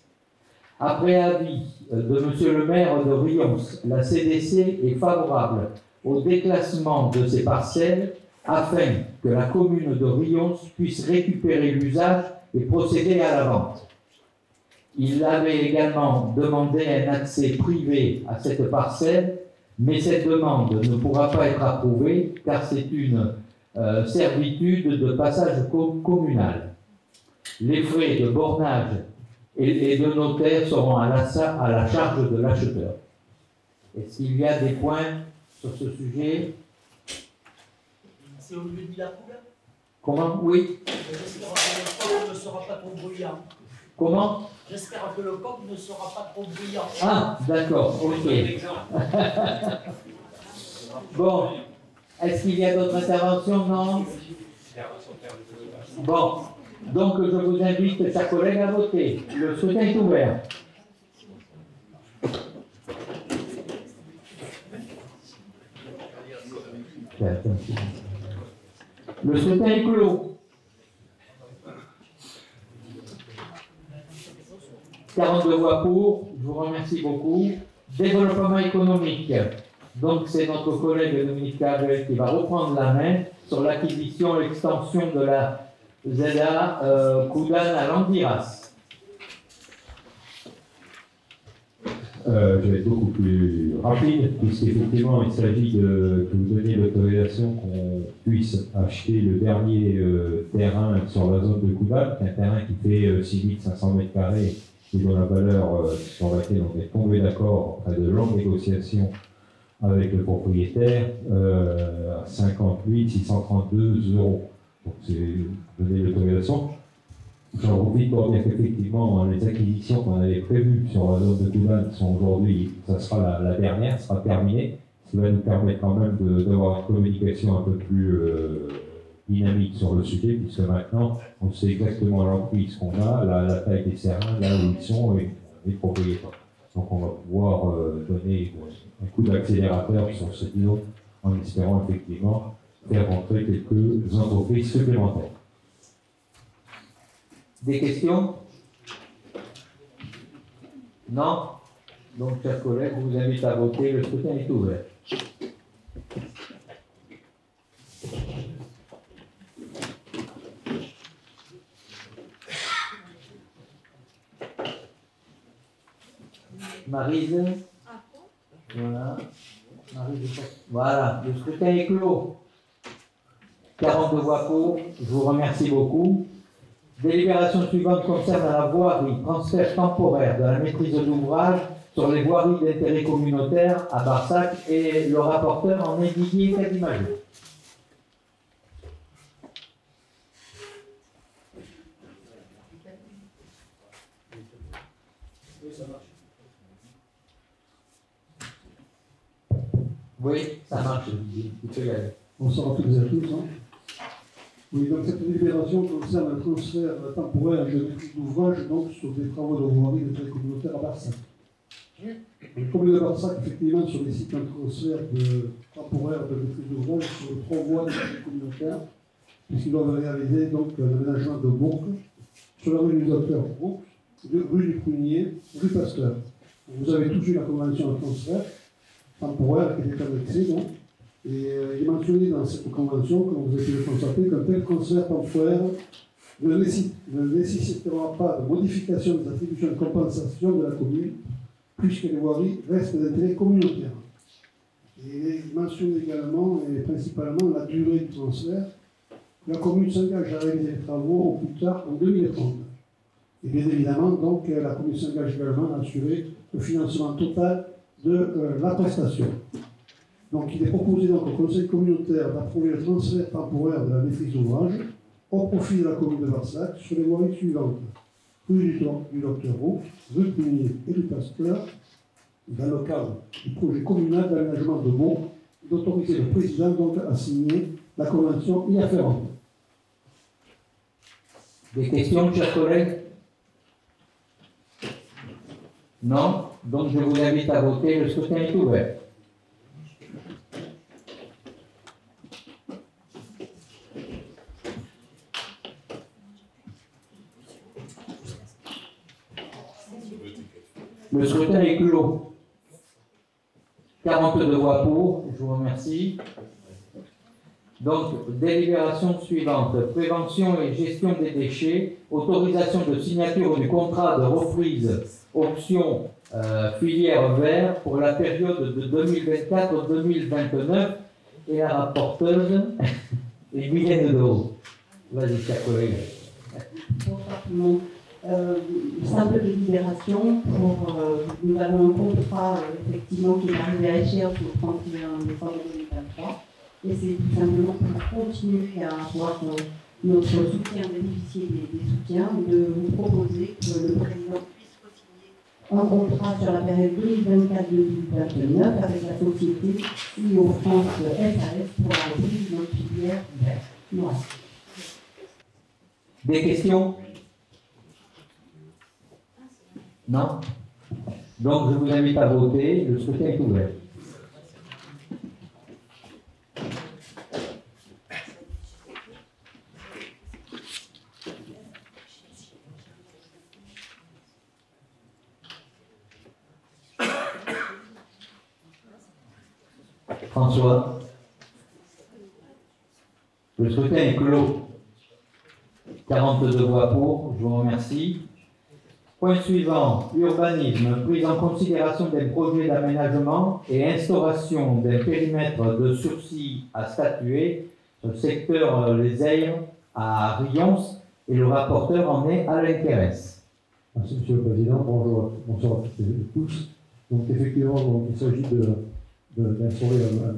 A: Après avis de Monsieur le maire de Rions, la CDC est favorable au déclassement de ces parcelles afin que la commune de Rions puisse récupérer l'usage et procéder à la vente. Il avait également demandé un accès privé à cette parcelle, mais cette demande ne pourra pas être approuvée car c'est une servitude de passage communal. Les frais de bornage et de notaire seront à la charge de l'acheteur. Est-ce qu'il y a des points sur ce sujet?
B: C'est au lieu de La Poule?
A: Comment? Oui.
B: J'espère que le coq ne sera pas trop bruyant.
A: Comment?
B: J'espère que le coq ne sera pas trop bruyant.
A: Ah, d'accord, ok. Bon, est-ce qu'il y a d'autres interventions? Non? Bon, donc je vous invite, chers collègues, à voter. Le scrutin est ouvert. Le scrutin est clos. 42 voix pour, je vous remercie beaucoup. Développement économique. Donc c'est notre collègue Dominique Carvel qui va reprendre la main sur l'acquisition et l'extension de la ZA Koudan à Landiras.
C: Je vais être beaucoup plus rapide, puisqu'effectivement il s'agit de vous donner l'autorisation qu'on puisse acheter le dernier terrain sur la zone de Koudan, un terrain qui fait 6500 m² et dont la valeur sur laquelle on est tombé d'accord après de longues négociations avec le propriétaire à 58 632 €. Donc c'est donner l'autorisation. J'en profite pour dire qu'effectivement, les acquisitions qu'on avait prévues sur la zone de Koudan sont aujourd'hui, ça sera la dernière, sera terminée. Ce qui va nous permettre quand même d'avoir une communication un peu plus dynamique sur le sujet, puisque maintenant, on sait exactement l'emprise qu'on a, la taille des terrains, là où ils sont et les propriétaires. Donc on va pouvoir donner un coup d'accélérateur sur ce niveau en espérant effectivement faire rentrer quelques entreprises supplémentaires.
A: Des questions? Non? Donc, chers collègues, je vous invite à voter. Le scrutin est ouvert. Maryse? Voilà. Maryse, voilà. Le scrutin est clos. 42 voix pour. Je vous remercie beaucoup. Délibération suivante concerne la voirie, transfert temporaire de la maîtrise d'ouvrage sur les voiries d'intérêt communautaire à Barsac et le rapporteur en est Didier Cadimajou.
B: ça marche.
A: Oui, ça marche, tu peux y aller.
I: Bonsoir à toutes et à tous. Oui, donc cette délibération concerne un transfert temporaire de maîtrise d'ouvrage donc sur des travaux de voirie de trait communautaire à Barsac. La commune de Barsac, effectivement, sollicite un transfert temporaire de maîtrise d'ouvrage sur 3 voies de trait communautaire, puisqu'ils doivent réaliser donc l'aménagement de Bourg sur la rue du Docteur Bourg, rue du Prunier, rue Pasteur. Vous avez touché la convention de transfert temporaire qui était annexée, donc. Et il est mentionné dans cette convention, comme vous avez pu le constater, qu'un tel transfert temporaire ne nécessitera pas de modification des attributions de compensation de la commune, puisque les voiries restent d'intérêt communautaire. Et il est mentionné également, et principalement, la durée du transfert. La commune s'engage à réaliser les travaux au plus tard en 2030. Et bien évidemment, donc, la commune s'engage également à assurer le financement total de la prestation. Donc, il est proposé donc au Conseil communautaire d'approuver le transfert temporaire de la maîtrise d'ouvrage au profit de la commune de Barsac sur les voiries suivantes. Rue du Docteur Roux, rue Prunier et du Pasteur, dans le cadre du projet communal d'aménagement de Bourg, d'autoriser le président donc à signer la convention y afférente.
A: Des questions, chers collègues? Non? Donc je vous invite à voter. Le scrutin est ouvert. Le scrutin est clos. 42 voix pour, je vous remercie. Donc, délibération suivante. Prévention et gestion des déchets. Autorisation de signature du contrat de reprise option filière vert pour la période de 2024-2029. Et la rapporteuse est Mylène Dehaut. Vas-y, chers collègues.
J: Bonsoir tout le monde. Simple délibération pour nous avons un contrat effectivement qui est arrivé à échéance le 31 décembre 2023 et c'est tout simplement pour continuer à avoir notre soutien, bénéficier des soutiens, de vous proposer que le président puisse signer un contrat sur la période 2024-2029 avec la société IO France SAS pour la reprise de notre filière verte. Voilà.
A: Des questions? Non? Donc je vous invite à voter. Le scrutin est ouvert. François? Le scrutin est clos. 42 voix pour, je vous remercie. Point suivant, urbanisme, prise en considération des projets d'aménagement et instauration d'un périmètre de sursis à statuer sur le secteur Les Aires à Rions, et le rapporteur en est Alain Quérès.
I: Merci Monsieur le Président, bonjour, bonsoir à toutes et tous. Donc effectivement, donc, il s'agit d'instaurer un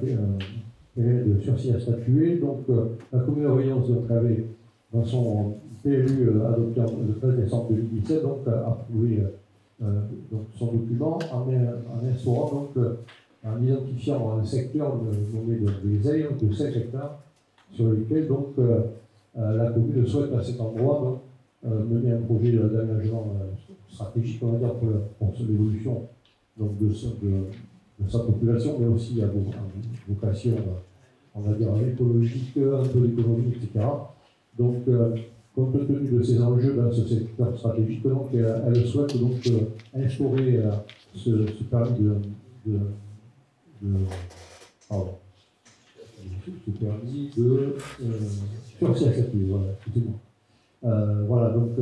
I: périmètre de sursis à statuer. Donc la commune de Rions avait dans son PLU adopté le 13 décembre 2017, donc approuvé donc, son document en instaurant, donc, en identifiant un secteur nommé des aires de 5 hectares sur lequel donc, la commune souhaite à cet endroit donc, mener un projet d'aménagement stratégique, on va dire, pour l'évolution de sa population, mais aussi à vocation, on va dire, écologique, un peu économique, etc. Donc, compte tenu de ces enjeux dans ce secteur stratégique, donc, elle souhaite donc instaurer ce permis sursis à statuer, voilà, excusez-moi. Voilà, donc,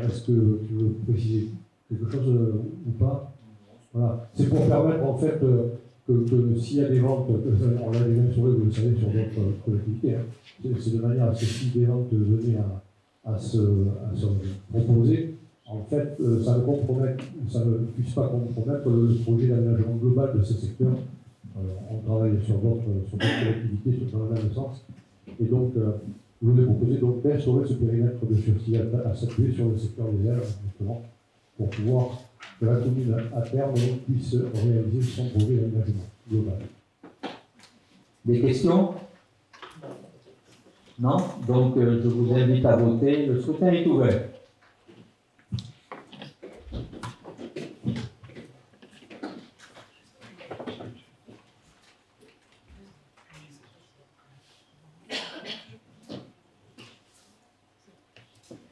I: est-ce que tu veux préciser quelque chose ou pas? Voilà, c'est pour permettre en fait que s'il y a des ventes, on l'a déjà instauré, vous le savez, sur d'autres collectivités, hein, c'est de manière à ce que si des ventes venaient à se proposer, en fait, ça ne puisse pas compromettre le projet d'aménagement global de ce secteur. On travaille sur d'autres collectivités dans le même sens. Et donc, je vous ai proposé d'instaurer ce périmètre de sursis à statuer sur le secteur des airs, justement, pour pouvoir que la commune, à terme, puisse réaliser son projet d'engagement global.
A: Des questions? Non? Donc, je vous invite à voter. Le scrutin est ouvert.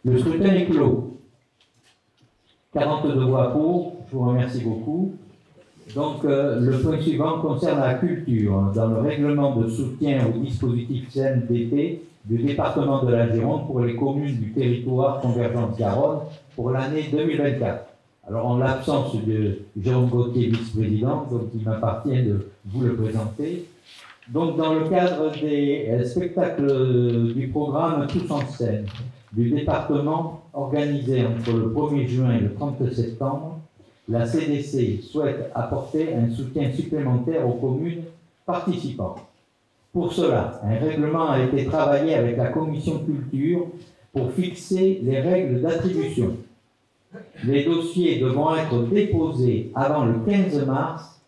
A: Le scrutin est clos. 42 voix pour, je vous remercie beaucoup. Donc, le point suivant concerne la culture. Dans le règlement de soutien au dispositif CNDT du département de la Gironde pour les communes du territoire Convergence Garonne pour l'année 2024. Alors, en l'absence de Jérôme Gauthier, vice-président, donc il m'appartient de vous le présenter. Donc, dans le cadre des spectacles du programme Tous en scène du département organisé entre le 1er juin et le 30 septembre, la CDC souhaite apporter un soutien supplémentaire aux communes participantes. Pour cela, un règlement a été travaillé avec la commission culture pour fixer les règles d'attribution. Les dossiers devront être déposés avant le 15 mars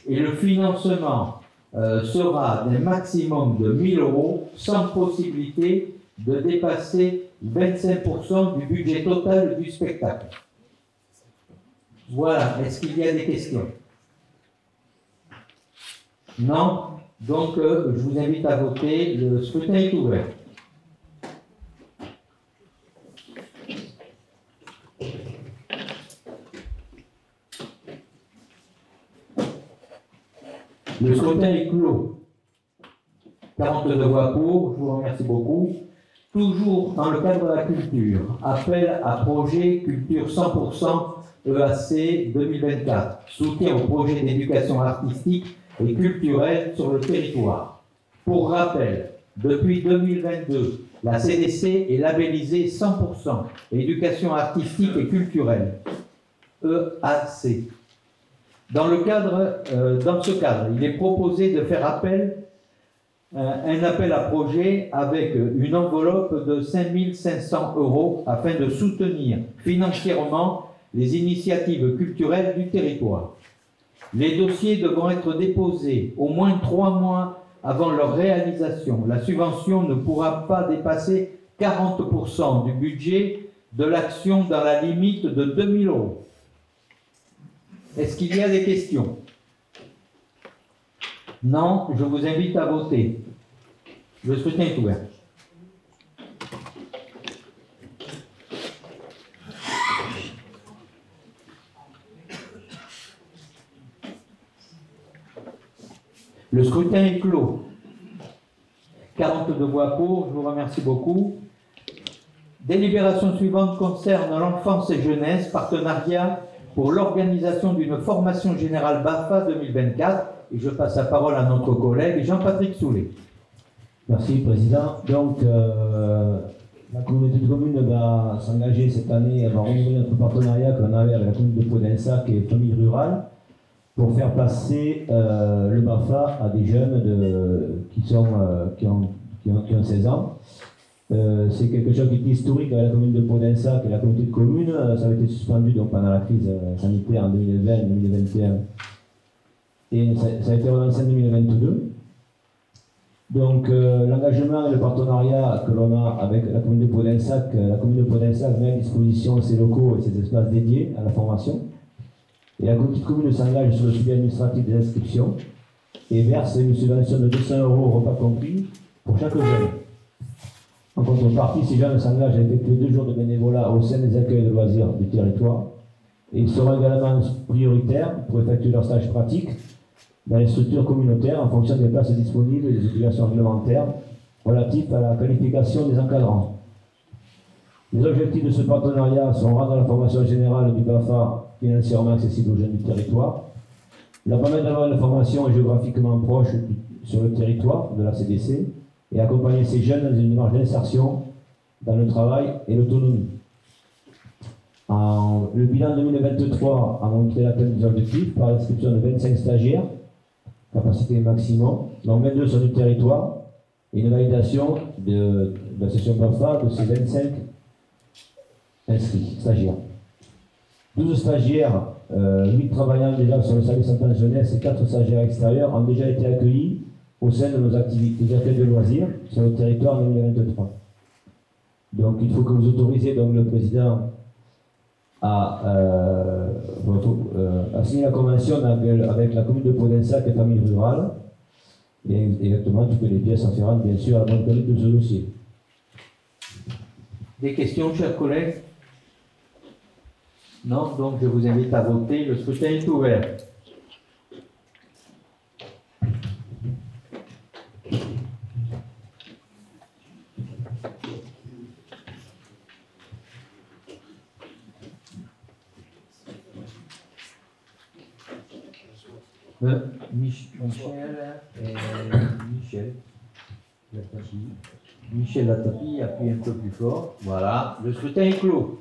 A: et le financement sera d'un maximum de 1 000 € sans possibilité de dépasser 25% du budget total du spectacle. Voilà, est-ce qu'il y a des questions? Non? Donc, je vous invite à voter. Le scrutin est ouvert. Le scrutin est clos. 42 voix pour, je vous remercie beaucoup. Toujours dans le cadre de la culture, appel à projet culture 100% EAC 2024, soutien au projet d'éducation artistique et culturelle sur le territoire. Pour rappel, depuis 2022, la CDC est labellisée 100% éducation artistique et culturelle, EAC. Dans ce cadre, il est proposé de faire un appel à projet avec une enveloppe de 5 500 € afin de soutenir financièrement les initiatives culturelles du territoire. Les dossiers devront être déposés au moins 3 mois avant leur réalisation. La subvention ne pourra pas dépasser 40% du budget de l'action dans la limite de 2 000 €. Est-ce qu'il y a des questions? Non, je vous invite à voter. Le scrutin est ouvert. Le scrutin est clos. 42 voix pour, je vous remercie beaucoup. Délibération suivante concerne l'enfance et jeunesse, partenariat pour l'organisation d'une formation générale BAFA 2024. Et je passe la parole à notre collègue Jean-Patrick Soulet.
K: Merci, Président. Donc, la communauté de communes va s'engager cette année, elle va renouveler notre partenariat qu'on avait avec la commune de Podensac et Famille Rurale pour faire passer le BAFA à des jeunes qui ont 16 ans. C'est quelque chose qui est historique avec la commune de Podensac et la communauté de communes. Ça avait été suspendu donc, pendant la crise sanitaire en 2020-2021 et ça a été relancé en 2022. Donc l'engagement et le partenariat que l'on a avec la commune de Podensac met à disposition ses locaux et ses espaces dédiés à la formation. Et la petite commune s'engage sur le suivi administratif des inscriptions et verse une subvention de 200 € repas compris pour chaque jeune. En contrepartie, ces jeunes s'engagent à effectuer 2 jours de bénévolat au sein des accueils de loisirs du territoire. Et ils seront également prioritaires pour effectuer leur stage pratique dans les structures communautaires en fonction des places disponibles et des obligations réglementaires relatives à la qualification des encadrants. Les objectifs de ce partenariat sont rendre la formation générale du BAFA financièrement accessible aux jeunes du territoire, leur permettre d'avoir une formation géographiquement proche sur le territoire de la CDC et accompagner ces jeunes dans une démarche d'insertion dans le travail et l'autonomie. Le bilan 2023 a montré l'atteinte des objectifs par l'inscription de 25 stagiaires, capacité maximum, dont 22 sur du territoire, et une validation de la session BAFA de ces 25 inscrits, stagiaires. 12 stagiaires, 8 travaillant déjà sur le service en temps jeunesse et 4 stagiaires extérieurs ont déjà été accueillis au sein de nos activités d'accueil de loisirs sur le territoire en 2023. Donc il faut que vous autorisiez donc, le président à signer la convention avec la commune de Podensac et famille rurale et exactement toutes les pièces afférentes bien sûr à la bonne conduite de ce dossier.
A: Des questions, chers collègues? Non, donc je vous invite à voter. Le scrutin est ouvert. Michel Latapi, appuie un peu plus fort. Voilà, le scrutin est clos.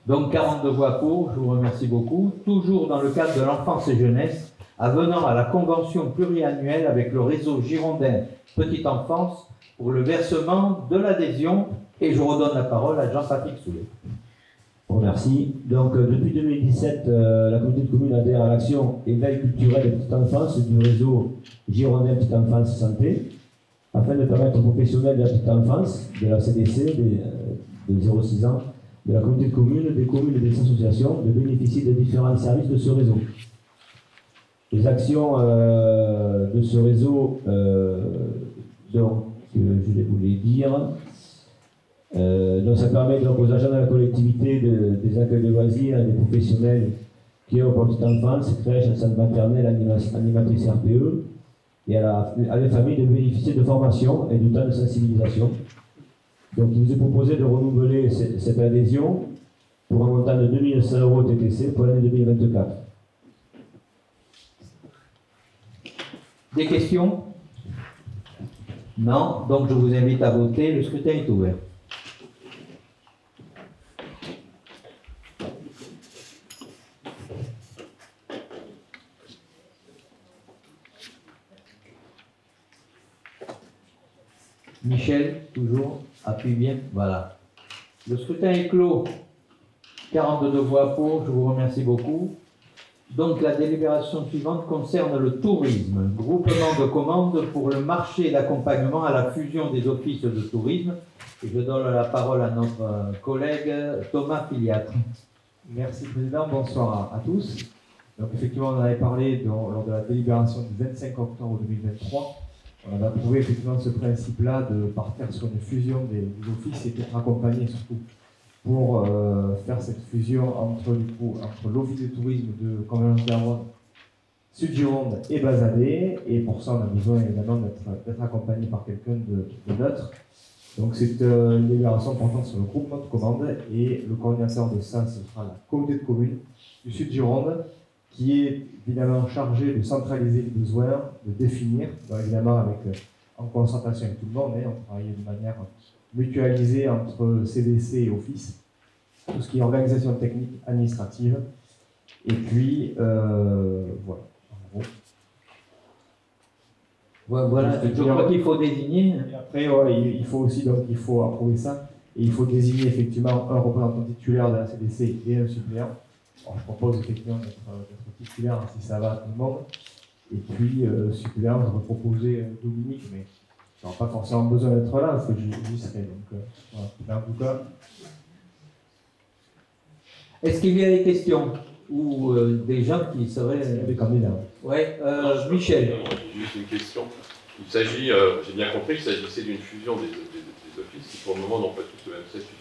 A: Donc 42 voix pour, je vous remercie beaucoup. Toujours dans le cadre de l'enfance et jeunesse, avenant à la convention pluriannuelle avec le réseau girondin Petite Enfance pour le versement de l'adhésion. Et je redonne la parole à Jean-Patrick Soulet.
K: Merci. Donc, depuis 2017, la communauté de communes adhère à l'action éveil culturel et petite enfance du réseau girondin Petite Enfance Santé, afin de permettre aux professionnels de la petite enfance, de la CDC, des 0-6 ans, de la communauté de communes, des communes et des associations, de bénéficier de différents services de ce réseau. Les actions de ce réseau, donc, je vais vous les dire. Donc ça permet donc aux agents de la collectivité des accueils de loisirs et des professionnels qui ont pour petite enfance, crèche, centre maternelle, animatrice RPE, et à les familles de bénéficier de formation et de temps de sensibilisation. Donc il nous est proposé de renouveler cette adhésion pour un montant de 2 100 € TTC pour l'année 2024.
A: Des questions? Non, donc je vous invite à voter. Le scrutin est ouvert. Michel, toujours, appuie bien, voilà. Le scrutin est clos. 42 voix pour, je vous remercie beaucoup. Donc la délibération suivante concerne le tourisme. Groupement de commandes pour le marché d'accompagnement à la fusion des offices de tourisme. Et je donne la parole à notre collègue Thomas Filiatre.
L: Merci Président, bonsoir à tous. Donc effectivement, on en avait parlé lors de la délibération du 25 octobre 2023. On a approuvé effectivement ce principe-là de partir sur une fusion des offices et d'être accompagné surtout pour faire cette fusion entre l'office de tourisme de Convergence-Garonne, Sud-Gironde et Bazadé. Et pour ça, on a besoin évidemment d'être accompagné par quelqu'un de neutre. Donc c'est une délibération portant sur le groupement de commandes et le coordinateur de ça, ce sera la communauté de communes du Sud-Gironde, qui est évidemment chargé de centraliser les besoins, de définir, évidemment en concertation avec tout le monde, on travaille de manière mutualisée entre CDC et Office, tout ce qui est organisation technique, administrative, et puis voilà, en gros.
A: Voilà, je crois qu'il faut désigner.
L: Et après, ouais, il faut aussi, donc il faut approuver ça, et il faut désigner effectivement un représentant titulaire de la CDC et un suppléant. Alors, je propose effectivement d'être titulaire si ça va à tout le monde. Et puis, suppléant, je vais proposer Dominique, mais je n'aurai pas forcément besoin d'être là parce que j'y serai. Donc, voilà. Mais en tout cas.
A: Est-ce qu'il y a des questions ou des gens qui seraient
L: des candidats?
A: Oui, Michel.
D: Juste une question. Il s'agit, j'ai bien compris qu'il s'agissait d'une fusion des offices qui pour le moment n'ont pas tous le même statut.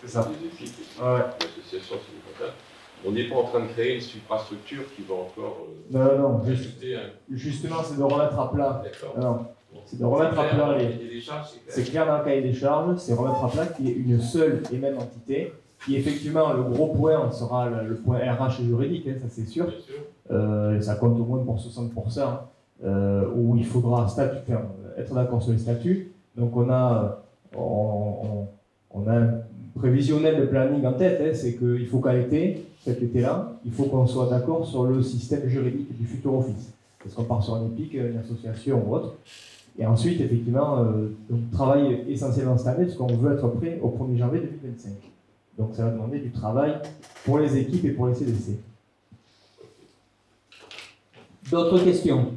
L: C'est ça.
D: Des équipes, des associations syndicales. On n'est pas en train de créer une suprastructure qui va encore.
L: Non. Justement, c'est de remettre à plat. D'accord. C'est de remettre à plat c'est clair dans le cahier des charges, c'est remettre à plat qu'il y ait une seule et même entité. Qui effectivement, le gros point sera le point RH et juridique, ça c'est sûr. Ça compte au moins pour 60%, où il faudra être d'accord sur les statuts. Donc on a un prévisionnel de planning en tête, c'est qu'il faut qu'à l'été, cet été-là, il faut qu'on soit d'accord sur le système juridique du futur office. Est-ce qu'on part sur un EPIC, une association ou autre? Et ensuite, effectivement, donc, travailler essentiellement cette année, parce qu'on veut être prêt au 1er janvier 2025. Donc ça va demander du travail pour les équipes et pour les CDC.
A: D'autres questions?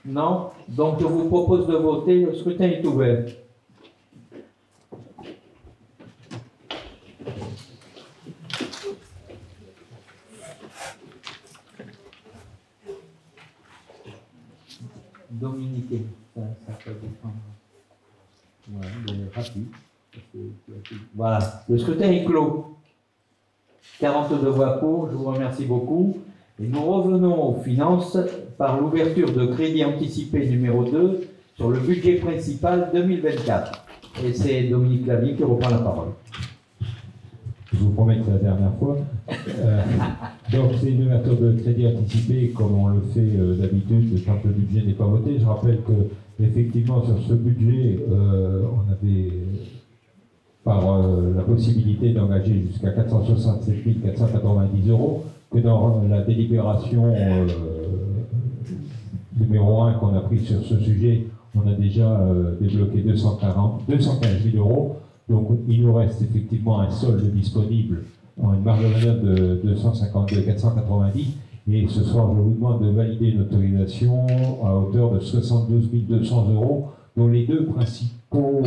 A: Non? Donc je vous propose de voter. Le scrutin est ouvert. Dominique, ça peut dépendre. Voilà, mais rapide. Voilà, le scrutin est clos. 42 voix pour, je vous remercie beaucoup. Et nous revenons aux finances par l'ouverture de crédit anticipé numéro 2 sur le budget principal 2024. Et c'est Dominique Lavie qui reprend la parole.
C: Je vous promets que c'est la dernière fois. Donc c'est une ouverture de crédit anticipé comme on le fait d'habitude quand le budget n'est pas voté. Je rappelle que effectivement sur ce budget, on avait par la possibilité d'engager jusqu'à 467 490 €, que dans la délibération numéro 1 qu'on a pris sur ce sujet, on a déjà débloqué 215 000 €. Donc il nous reste effectivement un solde disponible en une marge de manœuvre de 252 490. Et ce soir, je vous demande de valider une autorisation à hauteur de 72 200 €, dont les deux principaux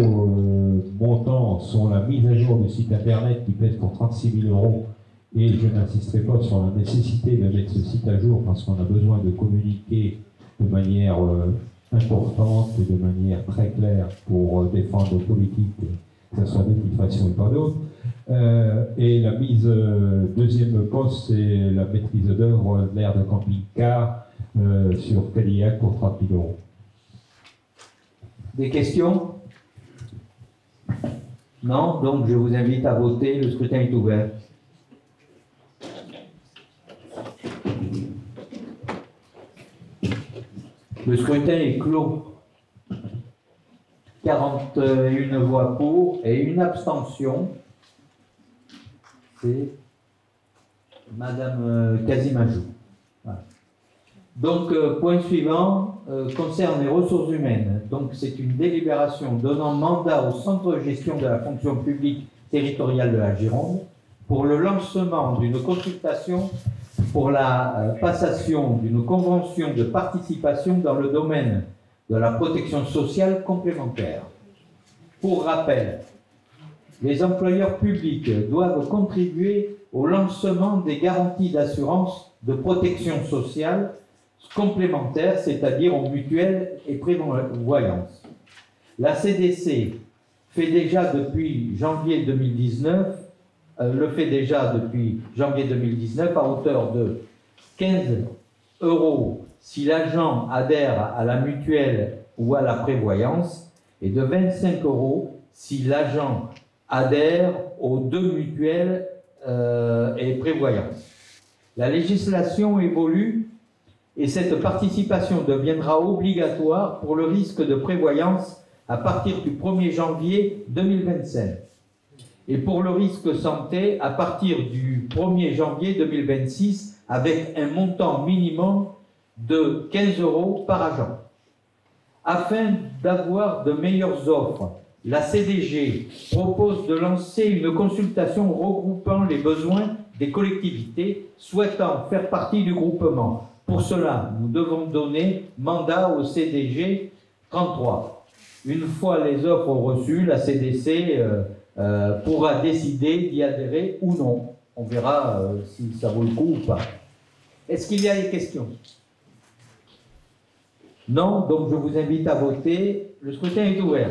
C: montants sont la mise à jour du site internet qui pèse pour 36 000 €. Et je n'insisterai pas sur la nécessité de mettre ce site à jour parce qu'on a besoin de communiquer de manière importante et de manière très claire pour défendre nos politiques, que ce soit de toute façon ou pas d'autre. Et la mise, deuxième poste, c'est la maîtrise d'œuvre de l'aire de camping-car sur Cadillac pour 30 000 €.
A: Des questions? Non? Donc je vous invite à voter. Le scrutin est ouvert. Le scrutin est clos. 41 voix pour et une abstention. C'est Madame Kasimajou. Voilà. Donc, point suivant concerne les ressources humaines. Donc, c'est une délibération donnant mandat au centre de gestion de la fonction publique territoriale de la Gironde pour le lancement d'une consultation pour la passation d'une convention de participation dans le domaine de la protection sociale complémentaire. Pour rappel, les employeurs publics doivent contribuer au lancement des garanties d'assurance de protection sociale complémentaire, c'est-à-dire aux mutuelles et prévoyance. La CDC fait déjà depuis janvier 2019, à hauteur de 15 € si l'agent adhère à la mutuelle ou à la prévoyance et de 25 € si l'agent adhère aux deux mutuelles et prévoyance. La législation évolue et cette participation deviendra obligatoire pour le risque de prévoyance à partir du 1er janvier 2025 et pour le risque santé à partir du 1er janvier 2026 avec un montant minimum de 15 € par agent. Afin d'avoir de meilleures offres, la CDG propose de lancer une consultation regroupant les besoins des collectivités souhaitant faire partie du groupement. Pour cela, nous devons donner mandat au CDG 33. Une fois les offres reçues, la CDC pourra décider d'y adhérer ou non. On verra si ça vaut le coup ou pas. Est-ce qu'il y a des questions? Non, donc je vous invite à voter. Le scrutin est ouvert.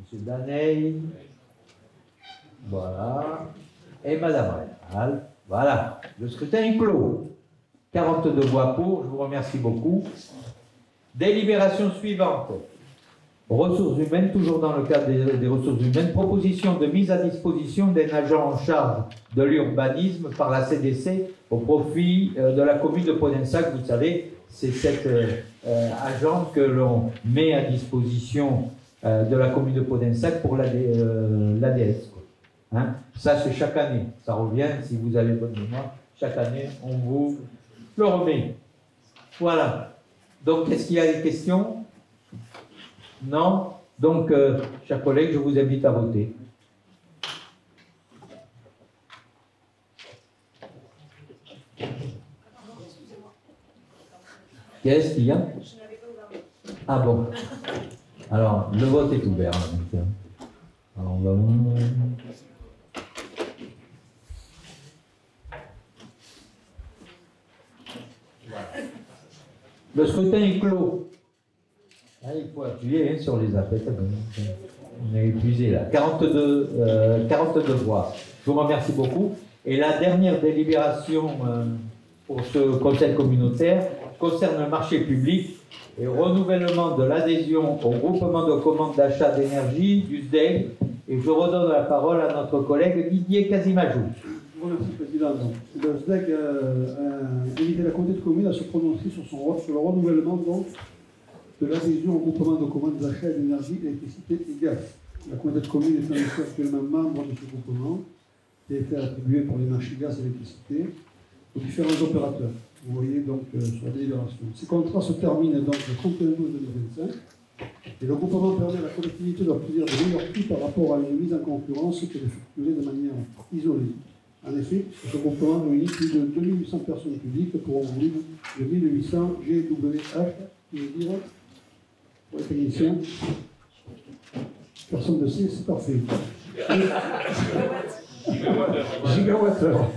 A: Monsieur Daney, voilà, et Madame Rénal, voilà, le scrutin est clos. 42 voix pour, je vous remercie beaucoup. Délibération suivante. Ressources humaines, toujours dans le cadre des ressources humaines, proposition de mise à disposition d'un agent en charge de l'urbanisme par la CDC au profit de la commune de Podensac. Vous savez, c'est cet agent que l'on met à disposition de la commune de Podensac pour l'ADS. Hein? Ça, c'est chaque année. Ça revient, si vous avez bonne mémoire, chaque année, on vous le remet. Voilà. Donc, est-ce qu'il y a des questions? Non? Donc, chers collègues, je vous invite à voter. Qu'est-ce qu'il y a? Ah bon. Alors, le vote est ouvert. Alors, on va... Le scrutin est clos. Ah, il faut appuyer sur les appels. On est épuisé là. 42 voix. Je vous remercie beaucoup. Et la dernière délibération pour ce conseil communautaire concerne le marché public et renouvellement de l'adhésion au groupement de commande d'achat d'énergie du SDEG. Et je redonne la parole à notre collègue Didier Casimajou.
I: Je vous remercie, Président. Le SDEG a invité la communauté de communes à se prononcer sur le renouvellement de l'adhésion au groupement de commande d'achat d'énergie, électricité et gaz. La communauté de communes est en effet actuellement membre de ce groupement qui a été attribué pour les marchés gaz et électricité aux différents opérateurs. Vous voyez donc sur la délibération. Ces contrats se terminent donc le 31/12/2025 et le groupement permet à la collectivité d'obtenir de meilleurs prix par rapport à une mise en concurrence qu'elle effectuerait de manière isolée. En effet, ce groupement réunit plus de 2800 personnes publiques pour un volume de 1800 GWH, qui veut dire, pour les techniciens, personne ne sait, c'est parfait. Gigawattheure.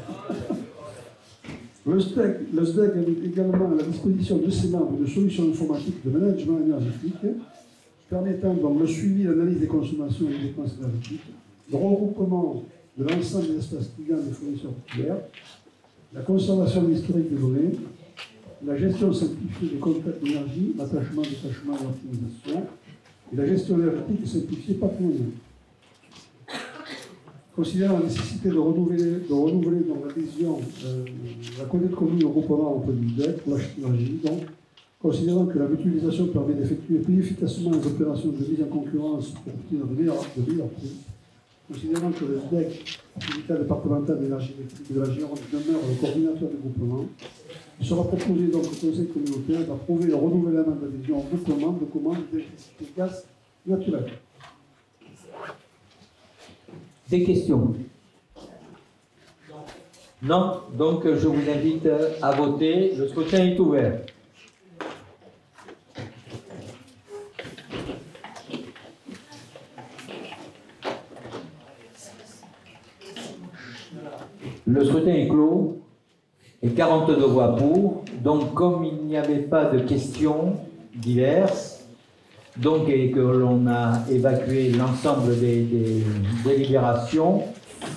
I: Le SDEG a également à la disposition de ses membres de solutions informatiques de management énergétique permettant donc le suivi et l'analyse des consommations et des dépenses énergétiques, le regroupement de l'ensemble des espaces clients des fournisseurs populaires, la conservation de l'historique des données, la gestion simplifiée des contrats d'énergie, l'attachement, détachement et l'optimisation, et la gestion énergétique simplifiée patrimoniale. Considérant la nécessité de renouveler donc l'adhésion de la communauté de communes au groupement entre du SDEG pour l'achat d'énergie, donc, considérant que la mutualisation permet d'effectuer plus efficacement les opérations de mise en concurrence pour obtenir de meilleurs prix, considérant que le SDEG, syndicat départemental de l'énergie électrique de la Gironde, demeure le coordinateur du groupement, il sera proposé donc au conseil communautaire d'approuver le renouvellement d'adhésion au groupement de commande d'électricité et gaz naturel.
A: Des questions? Non? Donc je vous invite à voter. Le scrutin est ouvert. Le scrutin est clos et 42 voix pour. Donc comme il n'y avait pas de questions diverses, donc, et que l'on a évacué l'ensemble des délibérations,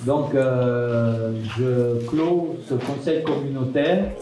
A: donc je clôt ce conseil communautaire.